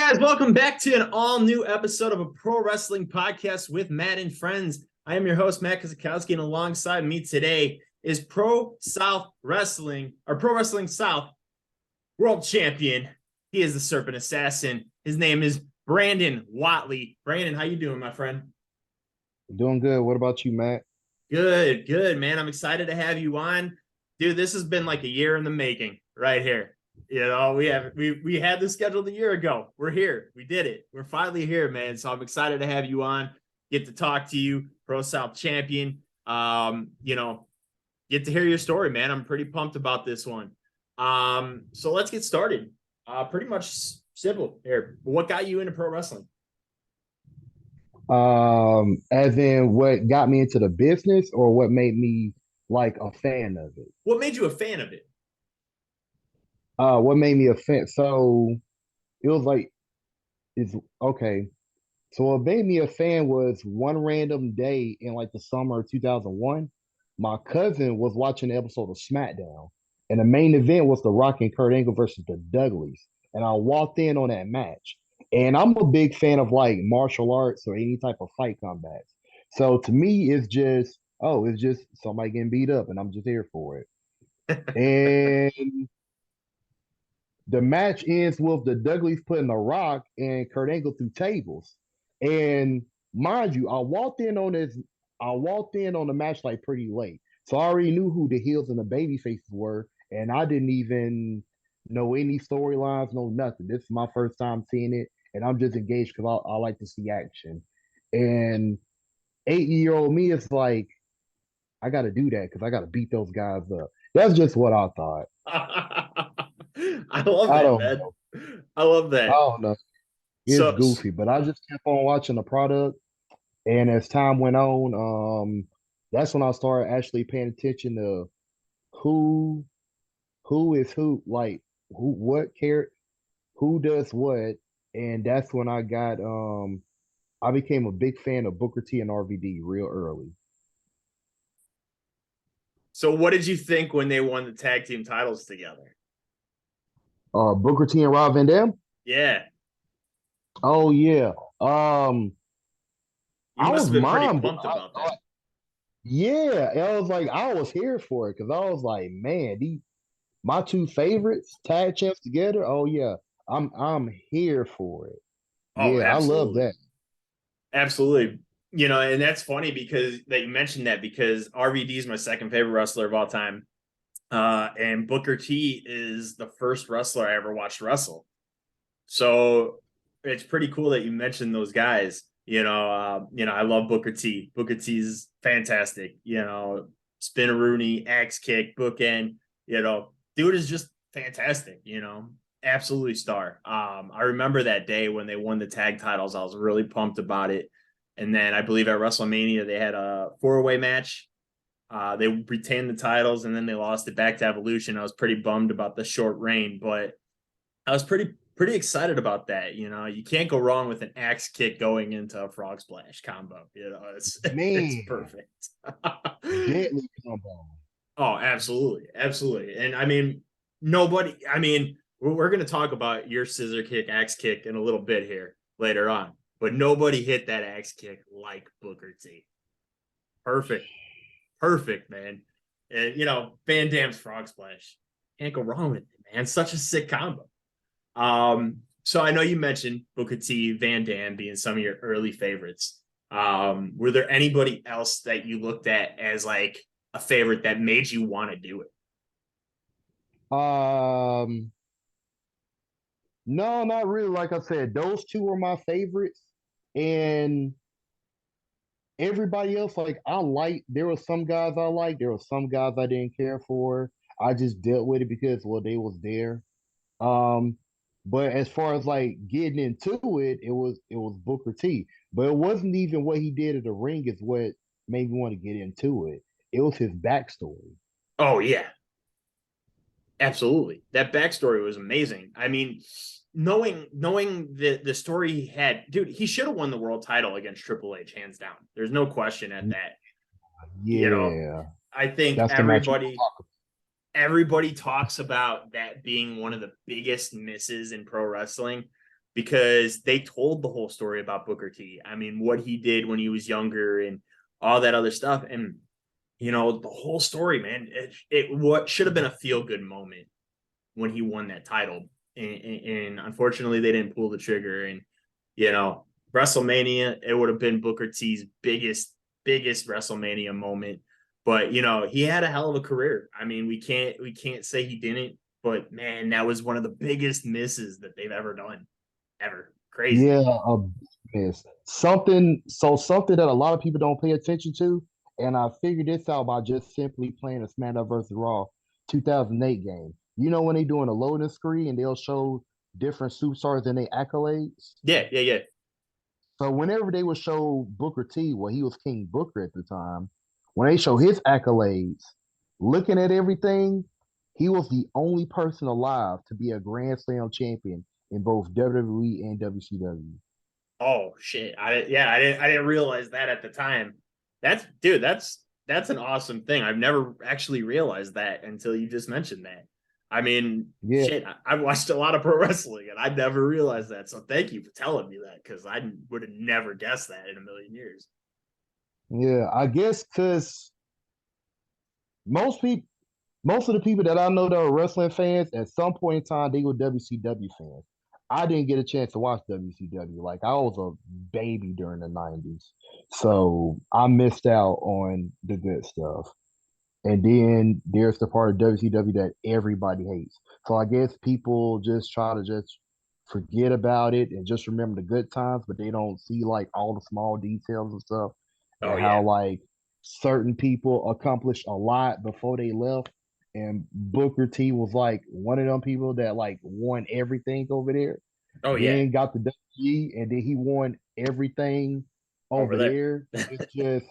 guys, welcome back to an all-new episode of a pro wrestling podcast with Matt and friends. I am your host, Matt Kozakowski, and alongside me today is Pro Wrestling South world champion. He is the Serpent Assassin. His name is Brandon Whatley. Brandon, how you doing, my friend? Doing good. What about you, Matt? Good, man. I'm excited to have you on. Dude, this has been like a year in the making right here. You know, we had this scheduled a year ago. We're here. We did it. We're finally here, man. So I'm excited to have you on, get to talk to you, Pro South champion. Get to hear your story, man. I'm pretty pumped about this one. So let's get started. Pretty much simple here. What got you into pro wrestling? As in what got me into the business or what made me like a fan of it? What made you a fan of it? What made me a fan? So it was like, it's okay. So what made me a fan was one random day in like the summer of 2001. My cousin was watching an episode of SmackDown, and the main event was The Rock and Kurt Angle versus the Dudleys. And I walked in on that match. And I'm a big fan of like martial arts or any type of fight combats. So to me, it's just somebody getting beat up, and I'm just here for it. And the match ends with the Dudleys putting The Rock and Kurt Angle through tables. And mind you, I walked in on the match like pretty late. So I already knew who the heels and the baby faces were, and I didn't even know any storylines, no nothing. This is my first time seeing it, and I'm just engaged because I like to see action. And 8-year-old me is like, I got to do that because I got to beat those guys up. That's just what I thought. I love I that, don't man. know. I love I that. don't know. It's So, goofy, but I just kept on watching the product. And as time went on, that's when I started actually paying attention to who who is who, like who what care who does what. And that's when I became a big fan of Booker T and RVD real early. so what did you think when they won the tag team titles together? Booker T and Rob Van Dam. Yeah, Oh yeah. Um you I must was have been pretty mine, pumped about that. yeah, I was like, I was here for it because I was like, man, my two favorites tag champs together. Oh yeah, I'm here for it. Oh, Yeah, I love absolutely. that. Absolutely. And that's funny because that you mentioned that because RVD is my second favorite wrestler of all time. And Booker T is the first wrestler I ever watched wrestle. So it's pretty cool that you mentioned those guys. I love Booker T. Booker T is fantastic. Spin Rooney, axe kick, bookend. Dude is just fantastic. Absolutely star. I remember that day when they won the tag titles. I was really pumped about it. And then I believe at WrestleMania they had a 4-way match. They retained the titles and then they lost it back to Evolution. I was pretty bummed about the short reign, but I was pretty excited about that. You can't go wrong with an axe kick going into a frog splash combo. It's Man, perfect. deadly combo. Oh, absolutely. And I mean, we're going to talk about your scissor kick, axe kick in a little bit here later on, but nobody hit that axe kick like Booker T. Perfect, perfect, man. And Van Dam's frog splash, can't go wrong with it, man. Such a sick combo. So I know you mentioned Booker T, Van Dam being some of your early favorites. Were there anybody else that you looked at as like a favorite that made you want to do it? Um, no, not really. Like I said, those two were my favorites, and everybody else, like there were some guys I liked, there were some guys I didn't care for. I just dealt with it because well, they was there. Um, but as far as like getting into it, it was Booker T. But it wasn't even what he did at the ring is what made me want to get into it. It was his backstory. Oh yeah, absolutely. That backstory was amazing. I mean, knowing the story he had, dude, he should have won the world title against Triple H hands down. There's no question at that. You know, Yeah, I think that's the match you everybody talks about that being one of the biggest misses in pro wrestling. because they told the whole story about Booker T. I mean, what he did when he was younger and all that other stuff. And, the whole story, man, it what should have been a feel good moment when he won that title. And unfortunately, they didn't pull the trigger. And, you know, WrestleMania, it would have been Booker T's biggest WrestleMania moment. But he had a hell of a career. I mean, we can't say he didn't, but man, that was one of the biggest misses that they've ever done. Ever. Crazy. Yeah, yes. Something that a lot of people don't pay attention to, and I figured this out by just simply playing a SmackDown versus Raw 2008 game. You know when they doing a loading screen and they'll show different superstars and their accolades. Yeah, yeah, yeah. So whenever they would show Booker T, well, he was King Booker at the time. When they show his accolades, looking at everything, he was the only person alive to be a Grand Slam champion in both WWE and WCW. Oh shit. I didn't realize that at the time. That's an awesome thing. I've never actually realized that until you just mentioned that. I mean, Yeah, shit, I've watched a lot of pro wrestling and I never realized that. So thank you for telling me that because I would have never guessed that in a million years. yeah. I guess because most people, most of the people that I know that are wrestling fans, at some point in time, they were WCW fans. I didn't get a chance to watch WCW. Like I was a baby during the '90s, so I missed out on the good stuff. And then there's the part of WCW that everybody hates. So I guess people just try to just forget about it and just remember the good times, but they don't see like all the small details and stuff Oh and yeah. how like certain people accomplished a lot before they left. And Booker T was like one of them people that like won everything over there, Oh yeah. then got the WG, and then he won everything Over over there. there. It's just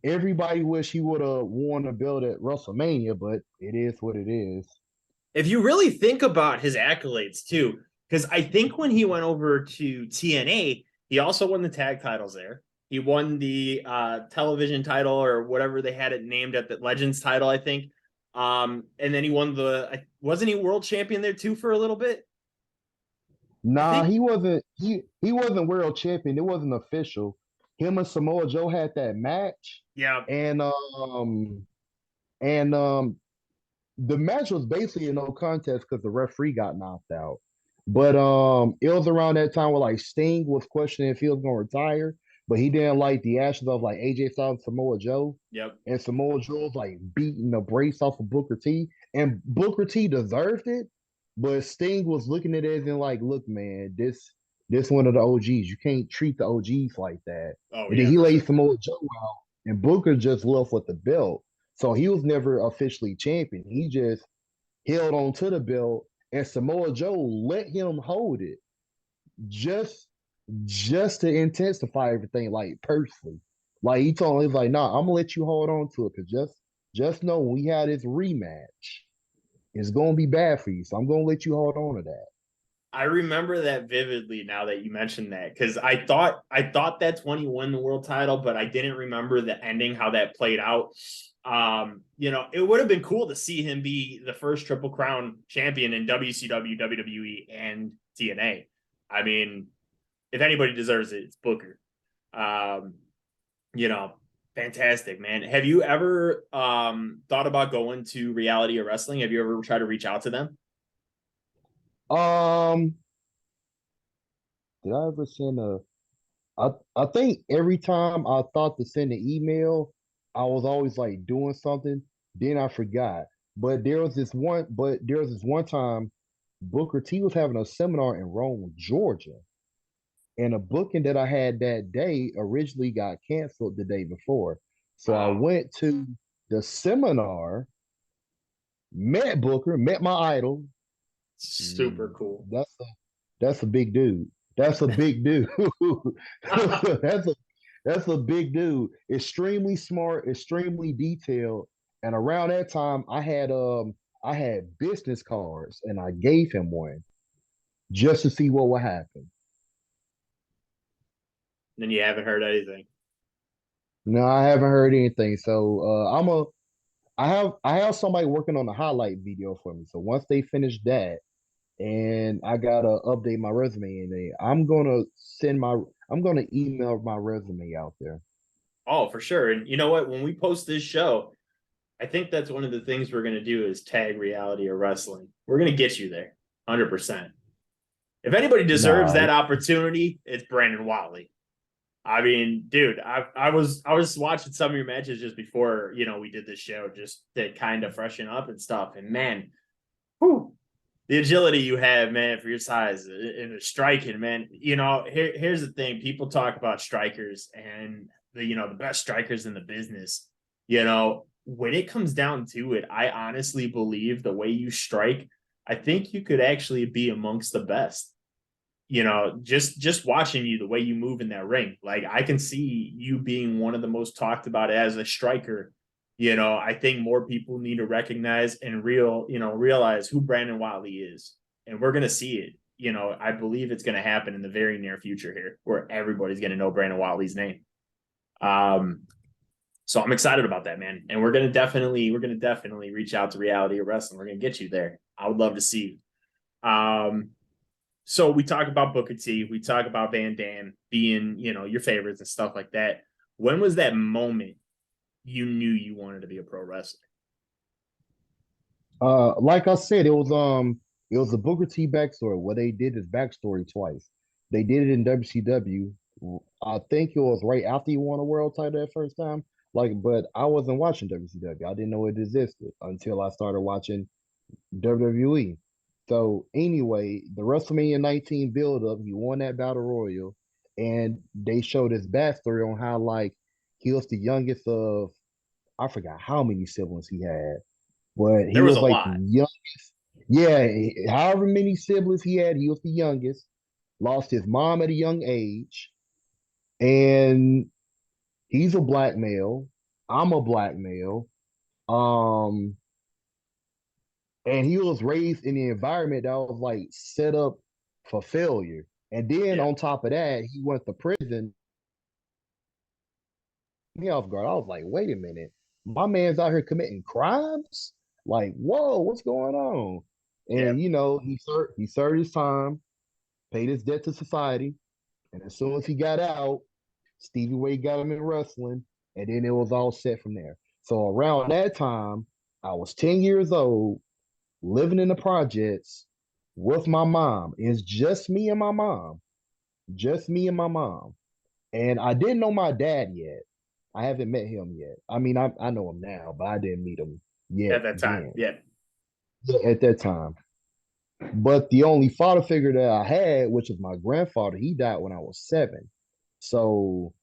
everybody wish he would have won a belt at WrestleMania, but it is what it is. If you really think about his accolades too, because I think when he went over to TNA, he also won the tag titles there. He won the television title or whatever they had it named at the Legends title, I think. And then he won wasn't he world champion there too for a little bit? I Nah, think. he wasn't world champion. It wasn't official. Him and Samoa Joe had that match, Yeah. and and the match was basically a no contest because the referee got knocked out. But it was around that time where like Sting was questioning if he was gonna retire, but he didn't like the actions of like AJ Styles and Samoa Joe. Yep. And Samoa Joe was like beating the brace off of Booker T. And Booker T deserved it, but Sting was looking at it as in like, look, man, this one of the OGs. You can't treat the OGs like that. Oh And then yeah, he for laid sure. Samoa Joe out, and Booker just left with the belt. So he was never officially champion. He just held on to the belt, and Samoa Joe let him hold it just just to intensify everything, like personally. Like he told him, he's like, nah, I'm gonna let you hold on to it because just know when we had this rematch, it's gonna be bad for you. So I'm gonna let you hold on to that. I remember that vividly now that you mentioned that because I thought that's when he won the world title, but I didn't remember the ending, how that played out. It would have been cool to see him be the first Triple Crown champion in WCW, WWE, and TNA. I mean, if anybody deserves it, it's Booker. Um, you know, Fantastic, man. Have you ever thought about going to Reality or Wrestling? Have you ever tried to reach out to them? Um, did I ever send a I think every time I thought to send an email, I was always like doing something. Then I forgot. But there was this one time Booker T was having a seminar in Rome, Georgia. And a booking that I had that day originally got canceled the day before. So I Oh, went to the seminar, met Booker, met my idol. super Mm, cool. that's a big dude. That's a big dude. that's a that's a big dude. Extremely smart, extremely detailed. And around that time, I had business cards, and I gave him one just to see what would happen. Then you haven't heard anything. No, I haven't heard anything. So I have somebody working on the highlight video for me. So once they finish that, and I gotta update my resume, and I'm gonna email my resume out there. Oh, for sure. And you know what? When we post this show, I think that's one of the things we're going to do is tag reality or wrestling. We're going to get you there 100%. If anybody deserves Nah, that opportunity, it's Brandon Whatley. I mean, dude, I was watching some of your matches just before, we did this show just to kind of freshen up and stuff. And man, whew, the agility you have, man, for your size and the striking, man. Here's the thing: people talk about strikers and the best strikers in the business. When it comes down to it, I honestly believe the way you strike, I think you could actually be amongst the best. Just watching you, the way you move in that ring, like I can see you being one of the most talked about as a striker. I think more people need to recognize and realize who Brandon Whatley is, and we're gonna see it. I believe it's gonna happen in the very near future here, where everybody's gonna know Brandon Whatley's name. So I'm excited about that, man. And we're gonna definitely reach out to Reality of Wrestling. We're gonna get you there. I would love to see you. So we talk about Booker T, we talk about Van Dam being, your favorites and stuff like that. When was that moment you knew you wanted to be a pro wrestler? like I said, it was a Booker T backstory. What they did is backstory twice. They did it in WCW. I think it was right after he won a world title that first time. But I wasn't watching WCW. I didn't know it existed until I started watching WWE. So anyway, the WrestleMania 19 build up, he won that battle royal, and they showed his backstory on how he was the youngest of, I forgot how many siblings he had, but he There was a was like the lot. youngest. Yeah, however many siblings he had, he was the youngest. Lost his mom at a young age, and he's a black male. I'm a black male. Um, and he was raised in the environment that was like set up for failure. And then Yeah. on top of that, he went to prison. Me off guard. I was like, wait a minute, my man's out here committing crimes. Like, whoa, what's going on? Yeah. And he served his time, paid his debt to society, and as soon as he got out, Stevie Wade got him in wrestling, and then it was all set from there. So around that time, I was 10 years old, living in the projects with my mom. It's just me and my mom. Just me and my mom. And I didn't know my dad yet. I haven't met him yet. I mean, I know him now, but I didn't meet him yet At that time. then, Yeah. at that time. But the only father figure that I had, which was my grandfather, he died when I was 7. So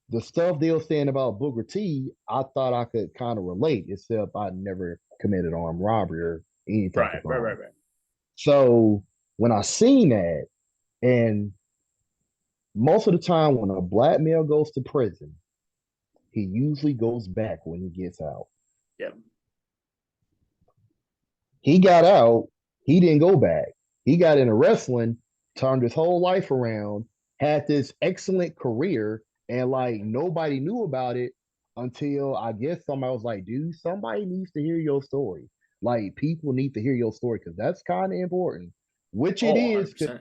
the stuff they were saying about Booker T, I thought I could kind of relate, except I never committed armed robbery or any type of Right. Right. crime. Right. Right. So when I seen that, and most of the time when a black male goes to prison, he usually goes back when he gets out. Yeah. He got out, he didn't go back. He got into wrestling, turned his whole life around, had this excellent career, and nobody knew about it until I guess somebody was like, dude, somebody needs to hear your story. Like people need to hear your story because that's kind of important, which it Oh, is. 100%.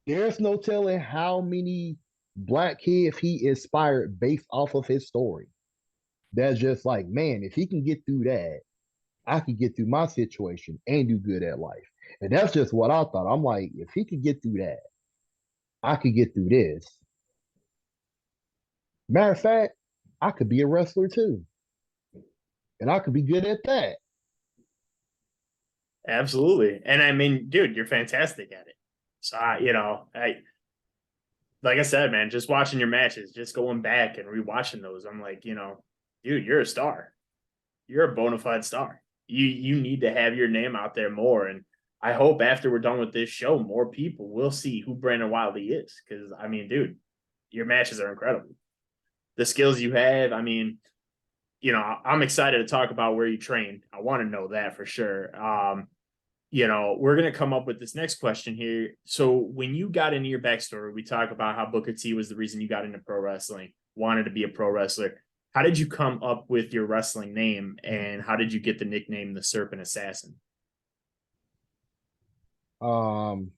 There's no telling how many black kids he inspired based off of his story. That's just like, man, if he can get through that, I could get through my situation and do good at life. And that's just what I thought. I'm like, if he could get through that, I could get through this. Matter of fact, I could be a wrestler too. And I could be good at that. Absolutely. And I mean, dude, you're fantastic at it. So, like I said, man, just watching your matches, just going back and rewatching those, I'm like, dude, you're a star. You're a bona fide star. You need to have your name out there more. And I hope after we're done with this show, more people will see who Brandon Wiley is. Because I mean, dude, your matches are incredible. The skills you have, I mean, I'm excited to talk about where you train. I want to know that for sure. We're going to come up with this next question here. So when you got into your backstory, we talk about how Booker T was the reason you got into pro wrestling, wanted to be a pro wrestler. How did you come up with your wrestling name, and how did you get the nickname the Serpent Assassin? Um,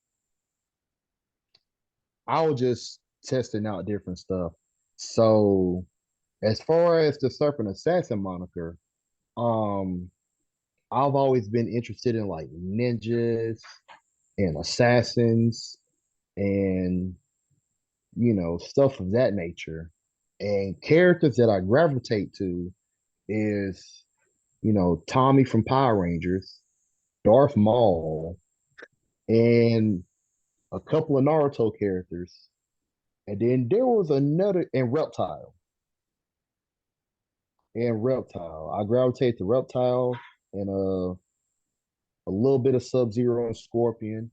I was just testing out different stuff. So as far as the Serpent Assassin moniker, um, I've always been interested in like ninjas and assassins and stuff of that nature. And characters that I gravitate to is, Tommy from Power Rangers, Darth Maul, and a couple of Naruto characters. And then there was another and Reptile. And Reptile. I gravitate to Reptile and a little bit of Sub-Zero and Scorpion.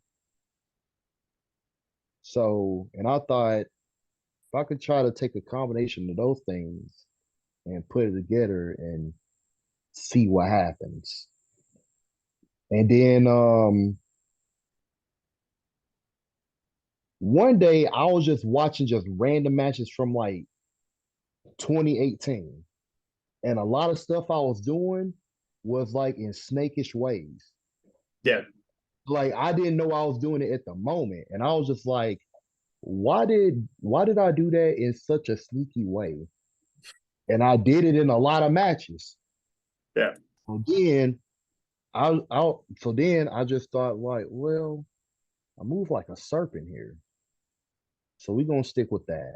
So, and I thought if I could try to take a combination of those things and put it together and see what happens. And then one day I was just watching just random matches from like 2018. And a lot of stuff I was doing was like in snakish ways. Yeah. Like I didn't know I was doing it at the moment. And I was just like, why did I do that in such a sneaky way? And I did it in a lot of matches. Yeah. So then so then I just thought like, well, I move like a serpent here. So we're gonna stick with that.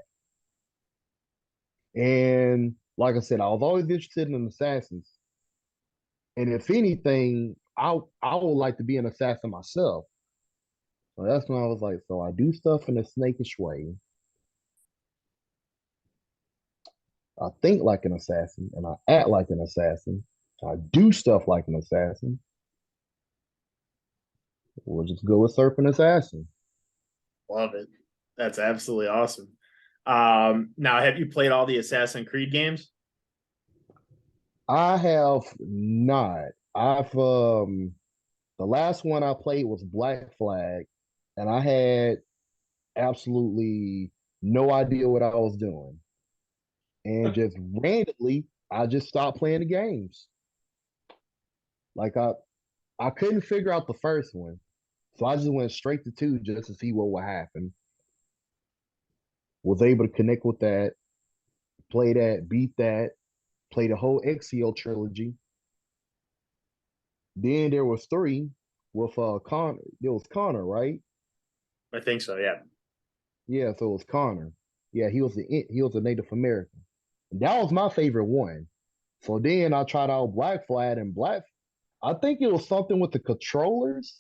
And like I said, I was always interested in assassins. And if anything, I would like to be an assassin myself. So that's when I was like, so I do stuff in a snakish way. I think like an assassin and I act like an assassin. I do stuff like an assassin. We'll just go with Serpent Assassin. Love it. That's absolutely awesome. Now, have you played all the Assassin's Creed games? I have not. I've the last one I played was Black Flag, and I had absolutely no idea what I was doing. And just randomly, I just stopped playing the games. Like I couldn't figure out the first one. So I just went straight to two just to see what would happen. Was able to connect with that, play that, beat that, play the whole Exio trilogy. Then there was three with Connor. There was Connor, right? I think so. Yeah. Yeah, so it was Connor. Yeah, he was a Native American. And that was my favorite one. So then I tried out Black Flag and Black. I think it was something with the controllers.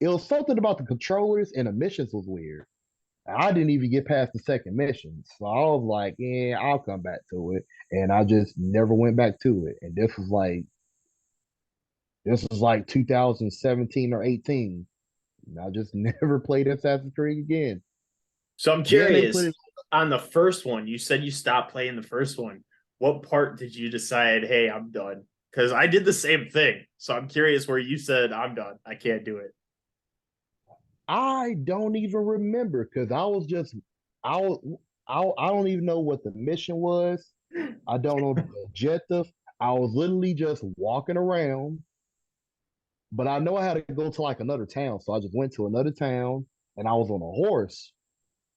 It was something about the controllers and the missions was weird. I didn't even get past the second mission. So I was like, yeah, I'll come back to it. And I just never went back to it. And this was like 2017 or 18. And I just never played Assassin's Creed again. So I'm Then they put curious it. on the first one, you said you stopped playing the first one. What part did you decide, hey, I'm done? Because I did the same thing. So I'm curious where you said, I'm done. I can't do it. I don't even remember because I was just I was I don't even know what the mission was. I don't know the objective. I was literally just walking around, but I know I had to go to like another town. So I just went to another town and I was on a horse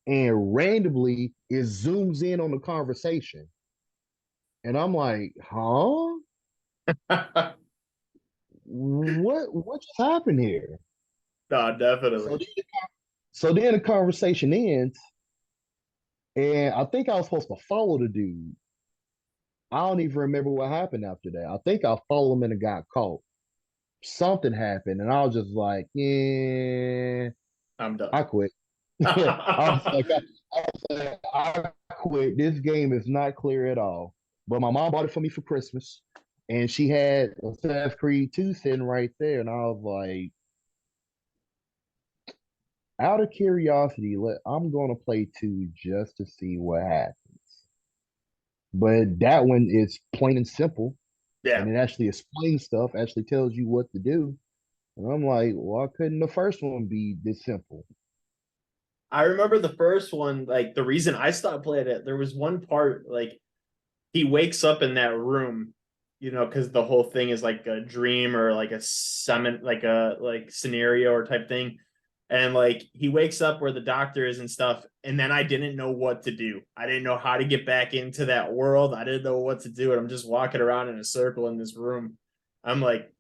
and randomly it zooms in on the conversation. And I'm like, huh? What just happened here? No, So definitely. then, so then the conversation ends, and I think I was supposed to follow the dude. I don't even remember what happened after that. I think I followed him and it got caught. Something happened, and I was just like, yeah, I'm done. I quit. I was like, I quit. This game is not clear at all. But my mom bought it for me for Christmas, and she had Assassin's Creed 2 sitting right there, and I was like, out of curiosity, I'm gonna play 2 just to see what happens. But that one is plain and simple, Yeah. and it actually explains stuff, actually tells you what to do. And I'm like, why couldn't the first one be this simple? I remember the first one, like the reason I stopped playing it, there was one part like he wakes up in that room, because the whole thing is like a dream or like a summon, like a like scenario or type thing. And like he wakes up where the doctor is and stuff. And then I didn't know what to do. I didn't know how to get back into that world. I didn't know what to do. And I'm just walking around in a circle in this room. I'm like,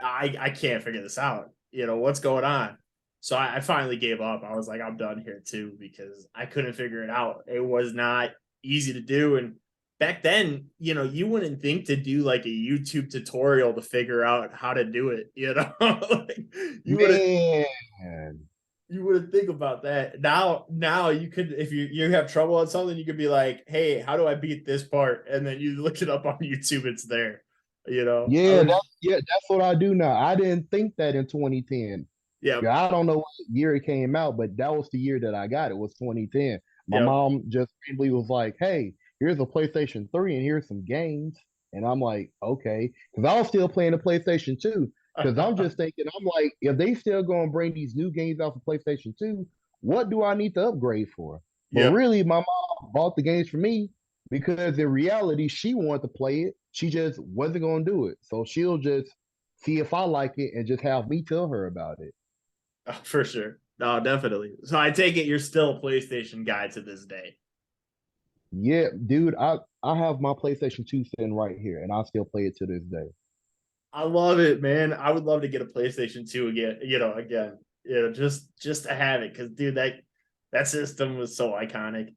I can't figure this out. What's going on? So I finally gave up. I was like, I'm done here too, because I couldn't figure it out. It was not easy to do. And back then, you wouldn't think to do like a YouTube tutorial to figure out how to do it, like you would have Man, you wouldn't think about that. Now you could, if you have trouble on something, you could be like, hey, how do I beat this part? And then you look it up on YouTube, it's there. I yeah, was that's what I do now. I didn't think that in 2010. yeah, Yeah, I don't know what year it came out, but that was the year that I got it. Was 2010. My yeah. mom just randomly was like, "Hey, here's a PlayStation 3 and here's some games." And I'm like, "Okay," because I was still playing the PlayStation 2. Because I'm just thinking, I'm like, if they still gonna bring these new games out for PlayStation 2, what do I need to upgrade for? But Yeah. really, my mom bought the games for me because in reality, she wanted to play it. She just wasn't gonna do it. So she'll just see if I like it and just have me tell her about it. Oh, for sure. No, definitely. So I take it you're still a PlayStation guy to this day. Yeah, dude, I have my PlayStation 2 sitting right here, and I still play it to this day. I love it, man. I would love to get a PlayStation 2 again, just to have it, because dude, that system was so iconic.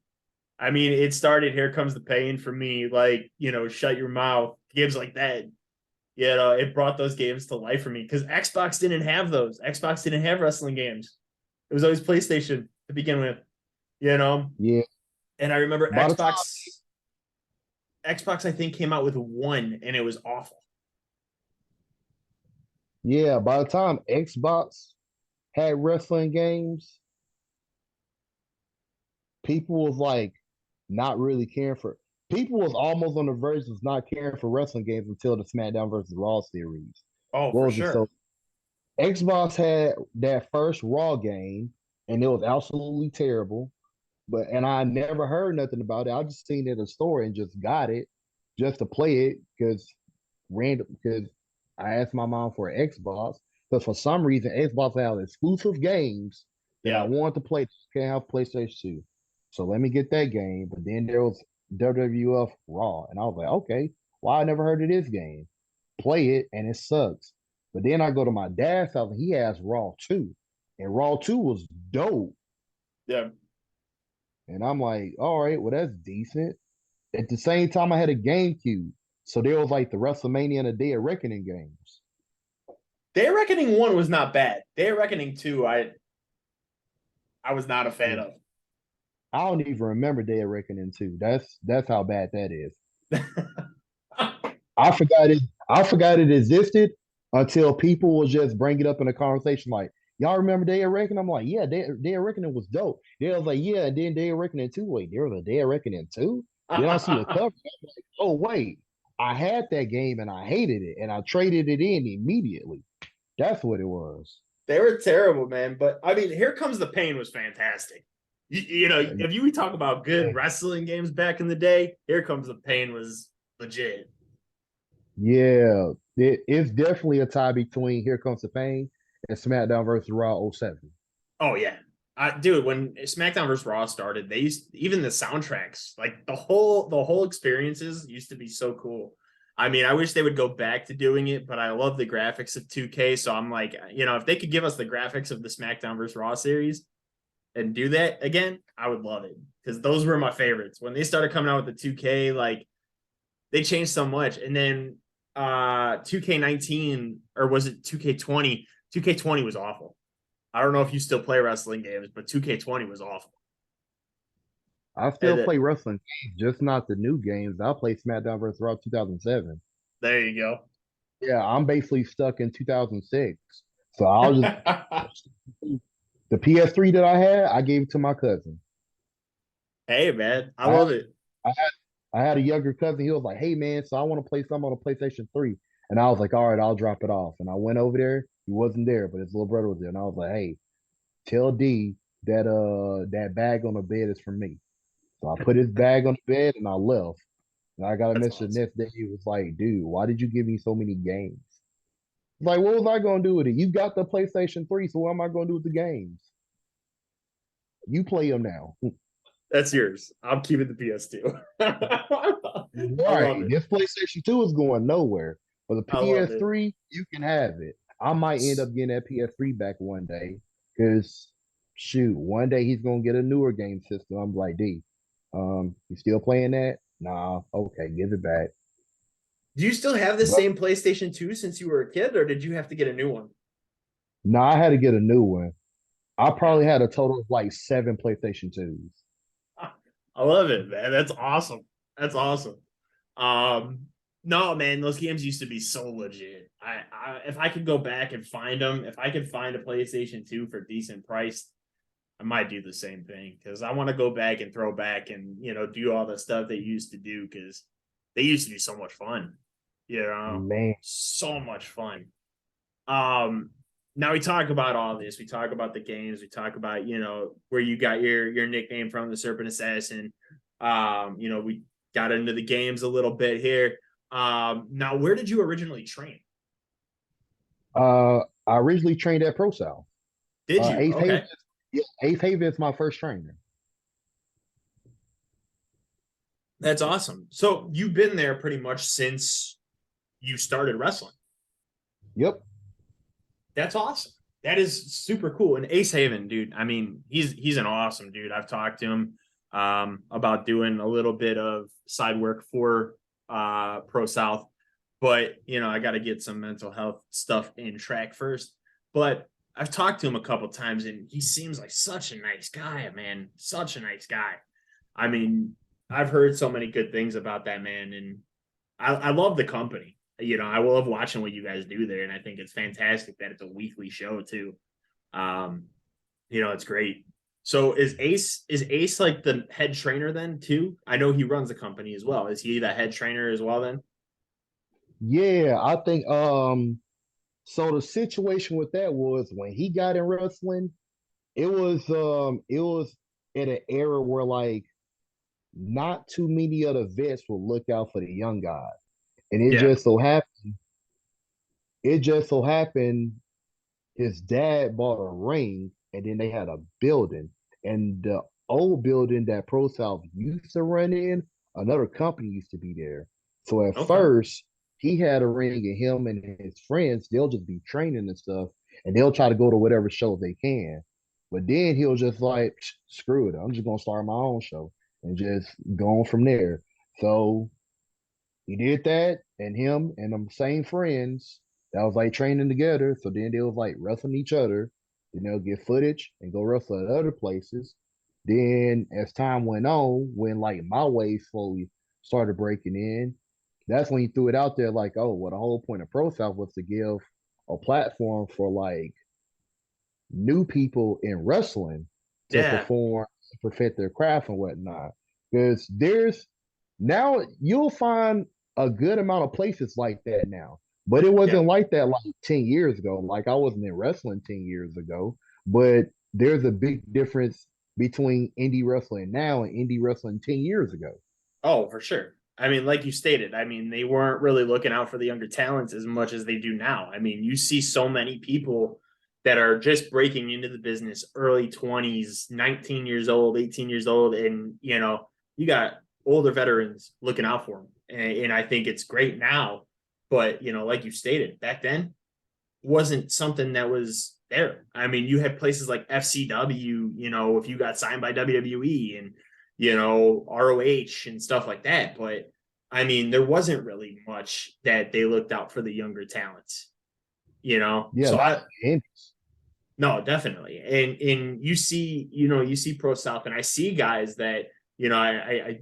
I mean, it started Here Comes the Pain for me, like, Shut Your Mouth, games like that. It brought those games to life for me because Xbox didn't have those. Xbox didn't have wrestling games. It was always PlayStation to begin with, you know. Yeah, And I remember by the time, Xbox I think came out with one, and it was awful. yeah, by the time Xbox had wrestling games, people was like not really caring for. People was almost on the verge of not caring for wrestling games until the SmackDown versus Raw series. Oh, What for was it? So sure. Xbox had that first Raw game, and it was absolutely terrible. And I never heard nothing about it. I just seen it in a store and just got it just to play it because I asked my mom for an Xbox because for some reason Xbox has exclusive games that I Yeah. wanted to play. Can't have PlayStation 2. So let me get that game. But then there was WWF Raw, and I was like, okay, well, I never heard of this game. Play it, and it sucks. But then I go to my dad's house, and he has Raw 2. And Raw 2 was dope. Yeah. And I'm like, all right, well, that's decent. At the same time, I had a GameCube. So there was like the WrestleMania and the Day of Reckoning games. Day of Reckoning 1 was not bad. Day of Reckoning 2, I was not a fan Yeah. of. I don't even remember Day of Reckoning 2. That's how bad that is. I forgot it. I forgot it existed until people will just bring it up in a conversation like, y'all remember Day of Reckoning? I'm like, yeah, Day of Reckoning was dope. They was like, yeah, and then Day of Reckoning 2. Wait, there was a Day of Reckoning 2? Then I see the cover. I'm like, oh, wait, I had that game and I hated it and I traded it in immediately. That's what it was. They were terrible, man. But I mean, Here Comes the Pain was fantastic. And, If you talk about good wrestling games back in the day, Here Comes the Pain was legit. yeah, it's definitely a tie between Here Comes the Pain and SmackDown versus Raw '07. Oh yeah, dude. When SmackDown vs. Raw started, they used even the soundtracks, like the whole experiences used to be so cool. I mean, I wish they would go back to doing it, but I love the graphics of 2K. So I'm like, if they could give us the graphics of the SmackDown vs. Raw series and do that again, I would love it because those were my favorites. When they started coming out with the 2K, like they changed so much, and then 2K19 or was it 2K20? 2K20 was awful. I don't know if you still play wrestling games, but 2K20 was awful. I And still play wrestling games, just not the new games. I play SmackDown vs. Raw 2007. there you go. Yeah, I'm basically stuck in 2006. So I'll just the PS3 that I had, I gave it to my cousin. Hey man, I I had, love it. I had I had a younger cousin. He was like, "Hey man, so I want to play something on a PlayStation 3." And I was like, "All right, I'll drop it off." And I went over there. He wasn't there, but his little brother was there. And I was like, "Hey, tell D that bag on the bed is for me." So I put his bag on the bed and I left. And I got a That's message the awesome. next day. He was like, dude, why did you give me so many games? Like, what was I gonna do with it? You got the PlayStation 3, so what am I gonna do with the games? You play them now. That's yours. I'm keeping the PS2. I love Right. it. This PlayStation 2 is going nowhere. But the I love it. PS3, you can have it. I might end up getting that PS3 back one day. Cause shoot, one day he's gonna get a newer game system. I'm like, D, you still playing that? Nah, okay, give it back. Do you still have the But same PlayStation 2 since you were a kid, or did you have to get a new one? nah, I had to get a new one. I Yeah. probably had a total of like 7 PlayStation 2s. I love it, man. That's awesome. That's awesome. Um, no, man, those games used to be so legit. If I could go back and find them, if I could find a PlayStation 2 for decent price, I might do the same thing because I want to go back and throw back and do all the stuff they used to do because they used to be so much fun. Man, So much fun. Um, Now we talk about all this. We talk about the games. We talk about where you got your nickname from, the Serpent Assassin. We got into the games a little bit here. Now where did you originally train? I originally trained at Pro South. Did you? Eighth Haven, Okay, yeah, Eighth Haven is my first trainer. that's awesome. So you've been there pretty much since you started wrestling. Yep. That's awesome. That is super cool. And Ace Haven, dude. I mean, he's an awesome dude. I've talked to him about doing a little bit of side work for Pro South, but I got to get some mental health stuff in track first. But I've talked to him a couple times, and he seems like such a nice guy, man. Such a nice guy. I mean, I've heard so many good things about that man, and I love the company. I love watching what you guys do there, and I think it's fantastic that it's a weekly show too. Um, it's great. So is Ace like the head trainer then too? I know he runs the company as well. Is he the head trainer as well then? Yeah, I think so the situation with that was when he got in wrestling, it was at an era where like not too many of the vets would look out for the young guys. And Yeah. it just so happened his dad bought a ring and then they had a building. And the old building that Pro South used to run in, another company used to be there. So at Okay. first, he had a ring and him and his friends, they'll just be training and stuff, and they'll try to go to whatever show they can. But then he'll just like, screw it, I'm just gonna start my own show and just go on from there. So he did that, and him and them same friends that was like training together. So then they was like wrestling each other. Then they'll get footage and go wrestle at other places. Then as time went on, when like my wave slowly started breaking in, that's when he threw it out there like, oh, well, the whole point of Pro South was to give a platform for like new people in wrestling to Yeah. perform, perfect their craft and whatnot. Because there's now you'll find a good amount of places like that now. But it Yeah. wasn't like that like 10 years ago. Like I wasn't in wrestling 10 years ago. But there's a big difference between indie wrestling now and indie wrestling 10 years ago. Oh, for sure. I mean, like you stated, I mean, they weren't really looking out for the younger talents as much as they do now. I mean, you see so many people that are just breaking into the business early 20s, 19 years old, 18 years old, and you got older veterans looking out for them. And I think it's great now, but like you stated, back then wasn't something that was there. I mean, you had places like FCW, if you got signed by WWE and, ROH and stuff like that. But I mean, there wasn't really much that they looked out for the younger talents, Yeah, So that's I, the indies. no, definitely. And you see Pro South, and I see guys that, I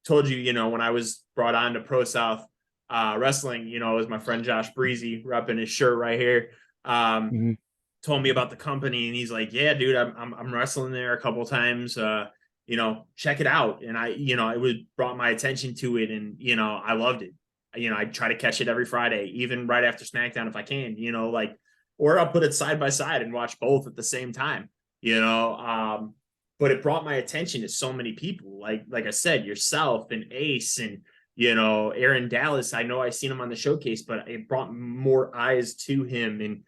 told you, when I was brought on to Pro South wrestling, it was my friend Josh Breezy repping his shirt right here. Um, Mhm. Told me about the company, and he's like, "Yeah, dude, I'm wrestling there a couple times. Check it out." And it was brought my attention to it, and I loved it. I try to catch it every Friday, even right after SmackDown if I can. Or I'll put it side by side and watch both at the same time. You know, but it brought my attention to so many people, like I said, yourself and Ace and Aaron Dallas, I know I seen him on the showcase, but it brought more eyes to him. And,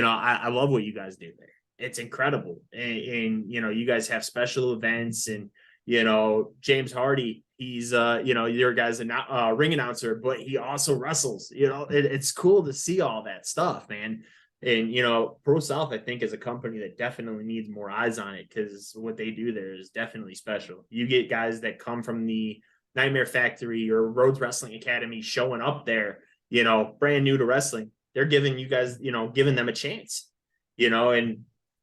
I love what you guys do there. It's incredible. And you guys have special events and, James Hardy, he's, your guy's a ring announcer, but he also wrestles, it's cool to see all that stuff, man. And, Pro South, I think, is a company that definitely needs more eyes on it because what they do there is definitely special. You get guys that come from the Nightmare Factory or Rhodes Wrestling Academy showing up there, brand new to wrestling. They're giving you guys, giving them a chance, and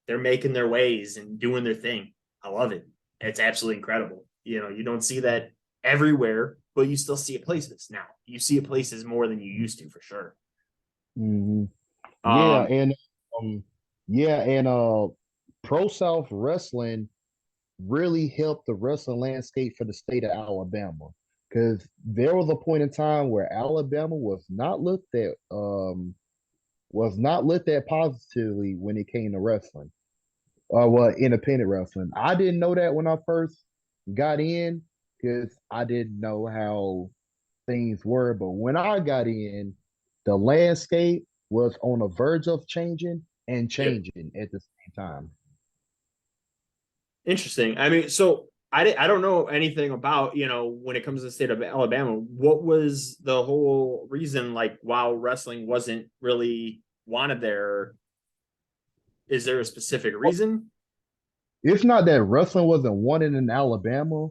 they're making their ways and doing their thing. I love it. It's absolutely incredible. You don't see that everywhere, but you still see it places now. You see it places more than you used to, for sure. Mhm. Yeah, Um, and um, Pro South Wrestling really helped the wrestling landscape for the state of Alabama. Because there was a point in time where Alabama was not looked at positively when it came to wrestling. Well, independent wrestling. I didn't know that when I first got in because I didn't know how things were. But when I got in, the landscape was on the verge of changing and yep. changing at the same time. Interesting. I mean, so I don't know anything about, when it comes to the state of Alabama, what was the whole reason, like, while wrestling wasn't really wanted there? Is there a specific reason? It's not that wrestling wasn't wanted in Alabama.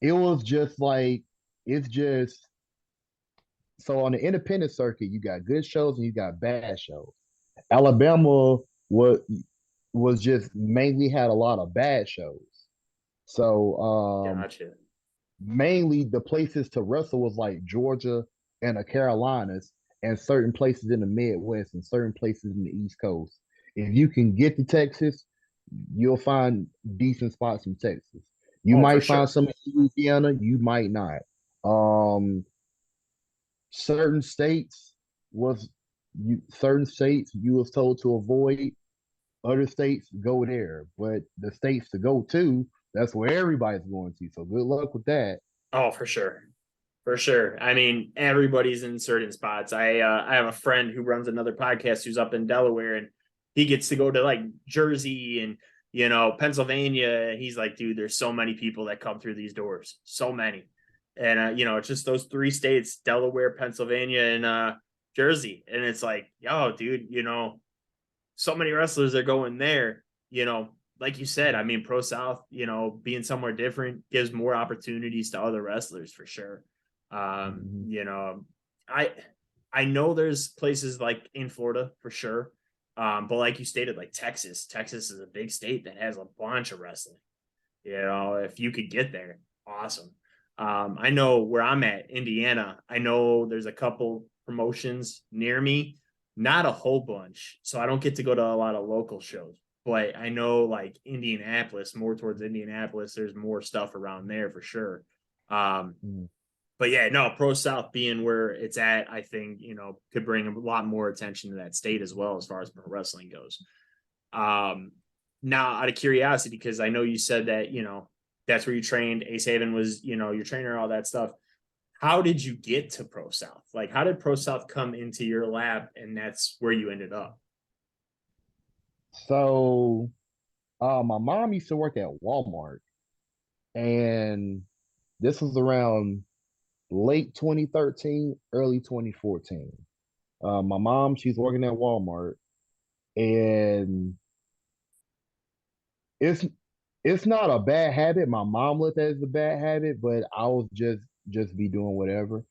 It was just like it's just so on the independent circuit, you got good shows and you got bad shows. Alabama was just mainly had a lot of bad shows. So Gotcha. mainly the places to wrestle was like Georgia and the Carolinas and certain places in the Midwest and certain places in the East Coast. If you can get to Texas, you'll find decent spots in Texas. You Oh, for might find sure. some in Louisiana, you might not. Um, certain states certain states you was told to avoid, other states go there. But the states to go to, that's where everybody's going to. So good luck with that. Oh, for sure. For sure. I mean, everybody's in certain spots. I have a friend who runs another podcast who's up in Delaware, and he gets to go to like Jersey and Pennsylvania. He's like, dude, there's so many people that come through these doors, so many, and it's just those three states: Delaware, Pennsylvania, and Jersey. And it's like, yo, dude, so many wrestlers are going there. Like you said, I mean, Pro South, being somewhere different gives more opportunities to other wrestlers for sure. Um, Mhm. you know, I I know there's places like in Florida for sure. But like you stated, like Texas is a big state that has a bunch of wrestling. If you could get there, awesome. I know where I'm at, Indiana. I know there's a couple promotions near me, not a whole bunch. So I don't get to go to a lot of local shows. But I know like Indianapolis, more towards Indianapolis, there's more stuff around there for sure. Um, Mhm. but yeah, no, Pro South being where it's at, I think, could bring a lot more attention to that state as well as far as pro wrestling goes. Um, Now, out of curiosity, because I know you said that, that's where you trained. Ace Haven was, your trainer, all that stuff. How did you get to Pro South? Like, how did Pro South come into your lab and that's where you ended up? So my mom used to work at Walmart, and this was around late 2013, early 2014. My mom, she's working at Walmart, and it's it's not a bad habit. My mom looked at it as a bad habit, but I was just be doing whatever.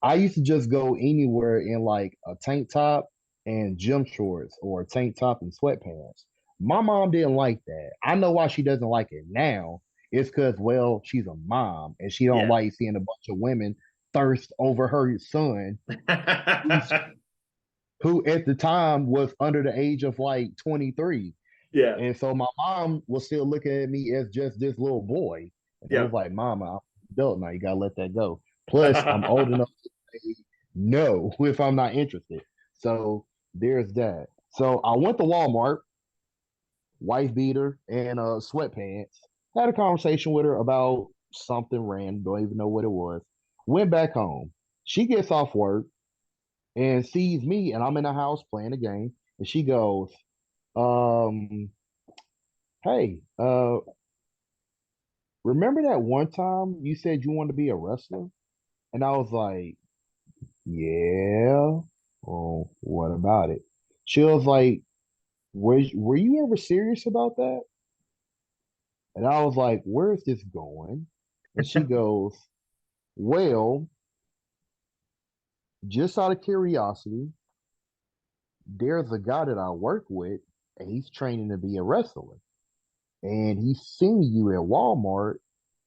I used to just go anywhere in like a tank top and gym shorts or a tank top and sweatpants. My mom didn't like that. I know why she doesn't like it now. It's because, well, she's a mom and she don't Yeah. like seeing a bunch of women thirst over her son, who's who at the time was under the age of like 23. Yeah. And so my mom was still looking at me as just this little boy. And I was Yep. like, Mama, I'm an adult now. You gotta let that go. Plus, I'm old enough to say no if I'm not interested. So there's that. So I went to Walmart, wife beater, and sweatpants. Had a conversation with her about something random, don't even know what it was. Went back home. She gets off work and sees me, and I'm in the house playing a game. And she goes, um, "Hey, remember that one time you said you wanted to be a wrestler?" And I was like, "Yeah." Oh, what about it? She was like, were you ever serious about that?" And I was like, "Where is this going?" And she goes, "Well, just out of curiosity, there's a guy that I work with, and he's training to be a wrestler. And he's seen you at Walmart,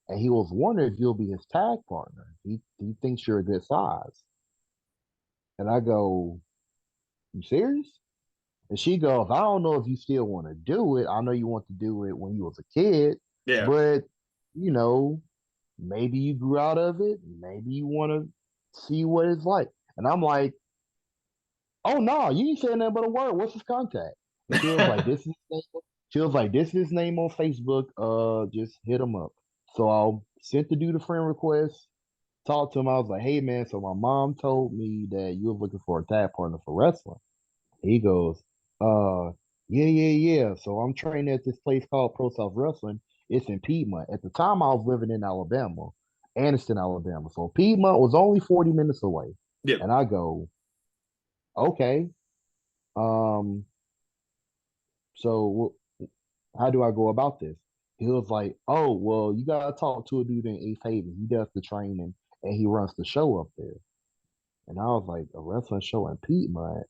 and he was wondering if you'll be his tag partner. He thinks you're a good size." And I go, "You serious?" And she goes, "I don't know if you still want to do it. I know you want to do it when you was a kid, Yeah. but you know, maybe you grew out of it. Maybe you want to see what it's like." And I'm like, "Oh no, you ain't saying nothing but a word. What's his contact?" And she was like, "This is his name." She was like, "This is his name on Facebook. Just hit him up." So I sent the dude a friend request, talked to him. I was like, "Hey man, so my mom told me that you were looking for a tag partner for wrestling." He goes, uh, "Yeah, yeah, yeah. So I'm training at this place called Pro South Wrestling. It's in Piedmont. At the time I was living in Alabama, Anniston, Alabama. So Piedmont was only 40 minutes away." Yep. And I go, "Okay. Um, so how do I go about this?" He was like, "Oh, well, you gotta talk to a dude in East Haven. He does the training and he runs the show up there." And I was like, "A wrestling show in Piedmont?"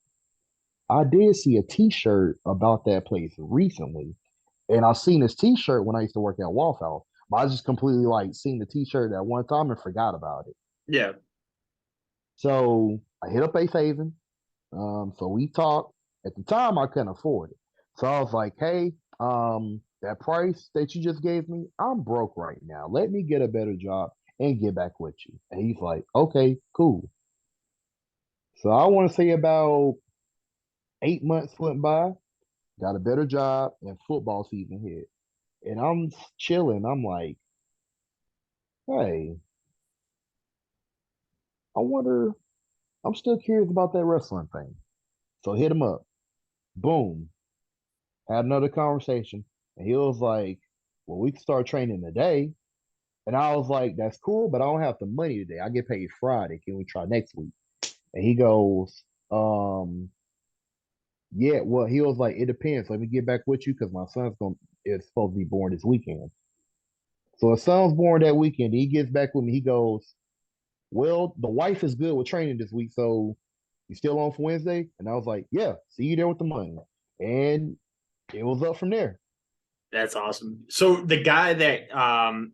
I did see a T-shirt about that place recently, and I seen this T-shirt when I used to work at Waffle House. But I just completely like seen the T-shirt at one time and forgot about it. Yeah. So I hit up Ace Haven. So we talked. At the time, I couldn't afford it. So I was like, "Hey, that price that you just gave me, I'm broke right now. Let me get a better job and get back with you." And he's like, "Okay, cool." So I want to say about 8 months went by, got a better job, and football season hit. And I'm chilling. I'm like, "Hey, I wonder, I'm still curious about that wrestling thing." So hit him up. Boom. Had another conversation. And he was like, "Well, we can start training today." And I was like, "That's cool, but I don't have the money today. I get paid Friday. Can we try next week?" And he goes, "Yeah, well," he was like, "It depends. Let me get back with you because my son's going is supposed to be born this weekend." So his son's born that weekend. He gets back with me. He goes, "Well, the wife is good with training this week, so you still on for Wednesday?" And I was like, "Yeah, see you there with the money." And it was up from there. That's awesome. So the guy that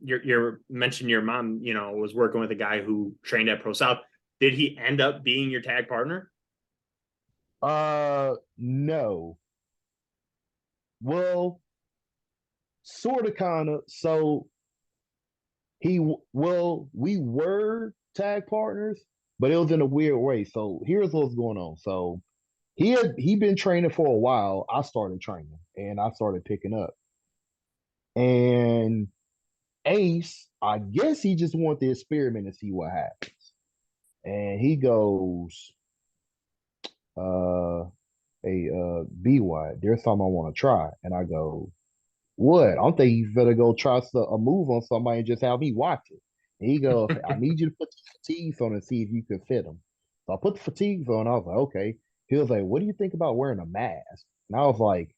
you're mentioned your mom, was working with a guy who trained at Pro South. Did he end up being your tag partner? No. Well, sort of, kind of. So well, we were tag partners, but it was in a weird way. So here's what's going on. So he been training for a while. I started training and I started picking up. And Ace, I guess he just wanted to experiment and see what happens. And he goes, uh, "Hey, BY, there's something I want to try." And I go, "What?" I'm thinking you better go try a move on somebody and just have me watch it. And he goes, "I need you to put the fatigues on and see if you can fit them." So I put the fatigues on. I was like, "Okay." He was like, "What do you think about wearing a mask?" And I was like,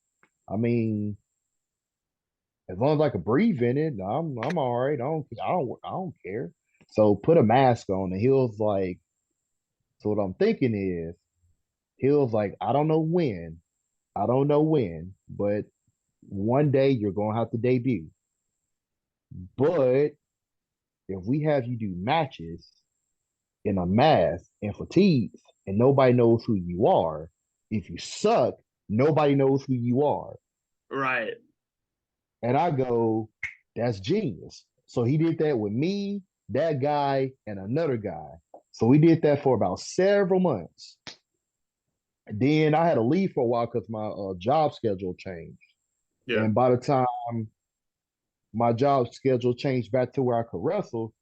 "I mean, as long as I can breathe in it, I'm all right. I don't care." So put a mask on, and he was like, "So what I'm thinking is," he was like, I don't know when, but one day you're gonna have to debut. But if we have you do matches in a mask and fatigues and nobody knows who you are, if you suck, nobody knows who you are." Right. And I go, "That's genius." So he did that with me, that guy, and another guy. So we did that for about several months. And then I had to leave for a while because my job schedule changed. Yeah. And by the time my job schedule changed back to where I could wrestle,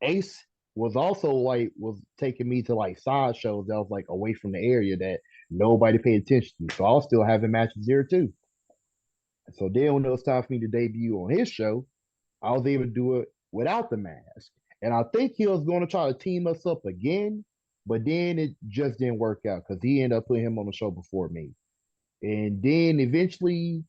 Ace was also like was taking me to like side shows that was like away from the area that nobody paid attention to. So I was still having matches there too. So then when it was time for me to debut on his show, I was able to do it without the mask. And I think he was going to try to team us up again, but then it just didn't work out because he ended up putting him on the show before me. And then eventually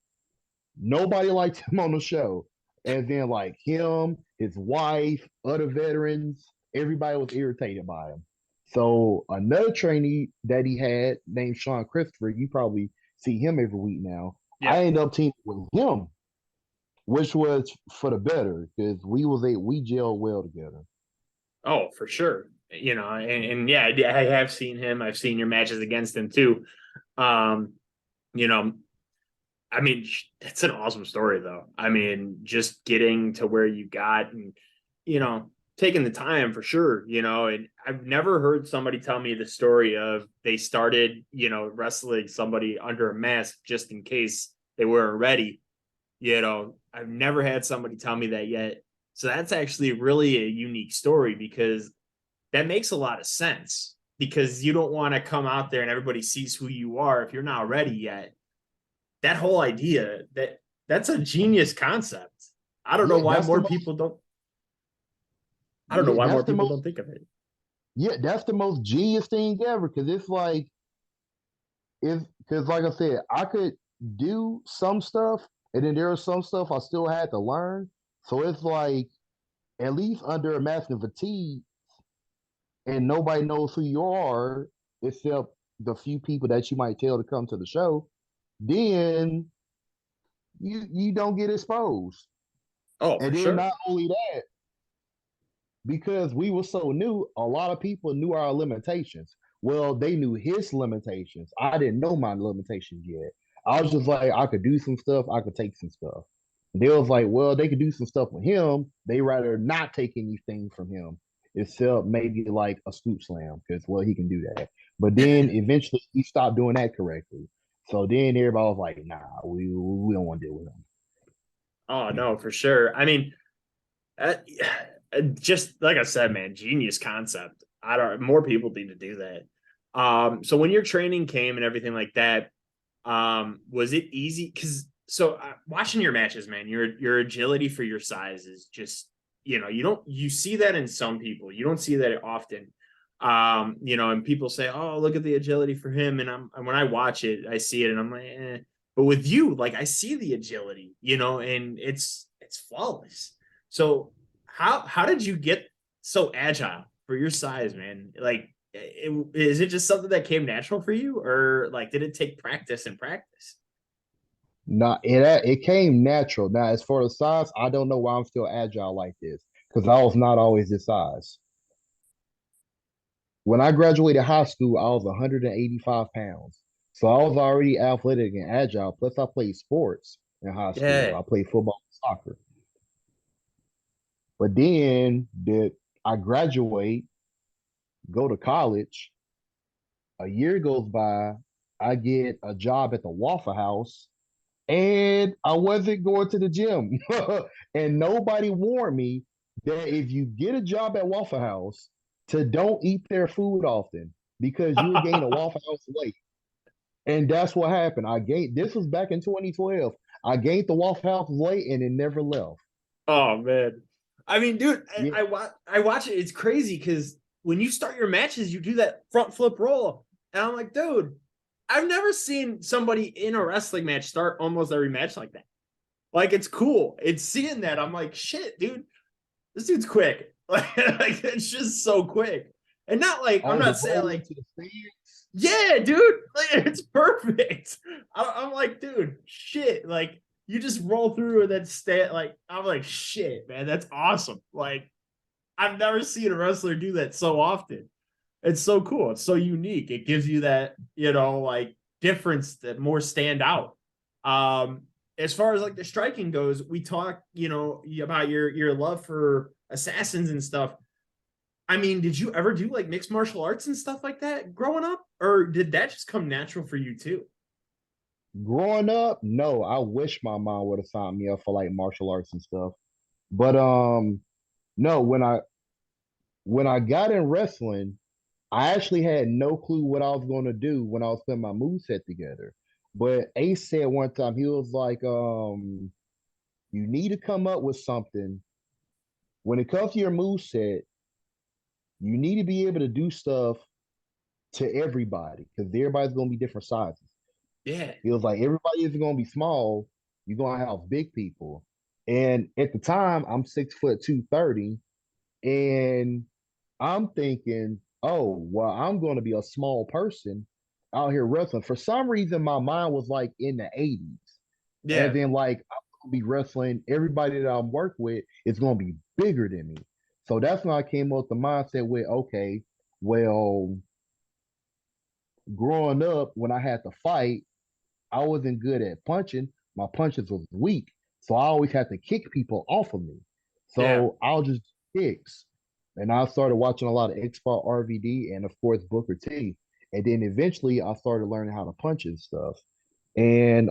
nobody liked him on the show. And then like him, his wife, other veterans, everybody was irritated by him. So another trainee that he had named Sean Christopher, you probably see him every week now. I Yep. ended up teaming with him, which was for the better because we gelled well together. Oh, for sure. And yeah, I have seen him. I've seen your matches against him too. Um, you know, I mean, that's an awesome story, though. I mean, just getting to where you got and, taking the time for sure, and I've never heard somebody tell me the story of they started, wrestling somebody under a mask just in case they weren't ready. I've never had somebody tell me that yet. So that's actually really a unique story because that makes a lot of sense because you don't want to come out there and everybody sees who you are if you're not ready yet. That whole idea that's a genius concept. I don't know Yeah, why more people don't. I don't know yeah, why more that's the people most don't think of it. yeah, that's the most genius thing ever because it's like if because like I said, I could do some stuff and then there was some stuff I still had to learn. So it's like at least under a mask of fatigue and nobody knows who you are except the few people that you might tell to come to the show, then you don't get exposed. Oh, for And then sure. not only that, because we were so new, a lot of people knew our limitations. Well, they knew his limitations. I didn't know my limitations yet. I was just like, I could do some stuff, I could take some stuff. They was like, well, they could do some stuff with him. They rather not take anything from him, except maybe like a scoop slam, because well, he can do that. But then eventually he stopped doing that correctly. So then everybody was like, nah, we don't want to deal with Oh him. no, for sure. I mean, uh, just like I said, man, genius concept. I don't. More people need to do that. So when your training came and everything like that, was it easy? Because watching your matches, man, your agility for your size is just you see that in some people. You don't see that often. And people say, "Oh, look at the agility for him," and when I watch it, I see it, and I'm like, eh. But with you, like I see the agility, and it's flawless. So how did you get so agile for your size, man? Like, is it just something that came natural for you, or like did it take practice and practice? No, it came natural. Now, as for the size, I don't know why I'm still agile like this because I was not always this size. When I graduated high school, I was 185 pounds. So I was already athletic and agile. Plus, I played sports in high school. Yeah. I played football and soccer. But then I graduate, go to college. A year goes by, I get a job at the Waffle House and I wasn't going to the gym. And nobody warned me that if you get a job at Waffle House, to don't eat their food often because you would gain a Waffle House weight. And that's what happened. I gained this was back in 2012. I gained the Waffle House weight and it never left. Oh man. I mean, dude, Yeah, I watch it. It's crazy because when you start your matches, you do that front flip roll, and I'm like, dude, I've never seen somebody in a wrestling match start almost every match like that. Like it's cool. It's seeing that. I'm like, shit, dude, this dude's quick. Like it's just so quick. And not like I'm on the not saying roll like, into the stands. yeah, dude, like it's perfect. I'm like, dude, shit, like you just roll through and then stand. Like I'm like, shit, man, that's awesome. Like I've never seen a wrestler do that so often. It's so cool. It's so unique. It gives you that, like difference that more stand out. Um, as far as like the striking goes, we talk, about your love for assassins and stuff. I mean, did you ever do like mixed martial arts and stuff like that growing up? Or did that just come natural for you too? Growing up, no, I wish my mom would have signed me up for like martial arts and stuff. But no, when I when I got in wrestling, I actually had no clue what I was going to do when I was putting my moveset together. But Ace said one time, he was like, you need to come up with something. When it comes to your moveset, you need to be able to do stuff to everybody because everybody's going to be different sizes. Yeah. He was like, everybody isn't going to be small. You're going to have big people. And at the time, I'm 6 foot 230. And I'm thinking, oh, well, I'm going to be a small person out here wrestling. For some reason, my mind was like in the 80s. And Yeah. then, like, I'm going to be wrestling. Everybody that I'm work with is going to be bigger than me. So that's when I came up with the mindset with, okay, well, growing up, when I had to fight, I wasn't good at punching. My punches was weak. So I always had to kick people off of me. Yeah. So I'll just kicks. And I started watching a lot of X-Pac RVD and of course Booker T. And then eventually I started learning how to punch and stuff. And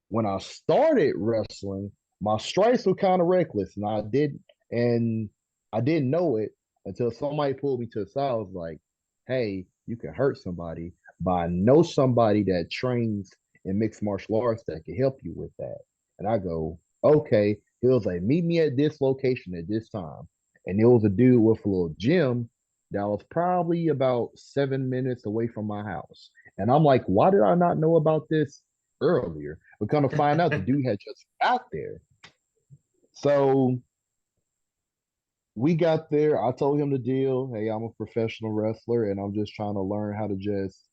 when I started wrestling, my strikes were kind of reckless, and I didn't know it until somebody pulled me to the side. I was like, "Hey, you can hurt somebody, but I know somebody that trains in mixed martial arts that can help you with that." And I go, "Okay." He was like, "Meet me at this location at this time," and it was a dude with a little gym that was probably about 7 minutes away from my house. And I'm like, "Why did I not know about this earlier?" We're gonna find out the dude had just got there. So we got there. I told him the deal. Hey, I'm a professional wrestler and I'm just trying to learn how to just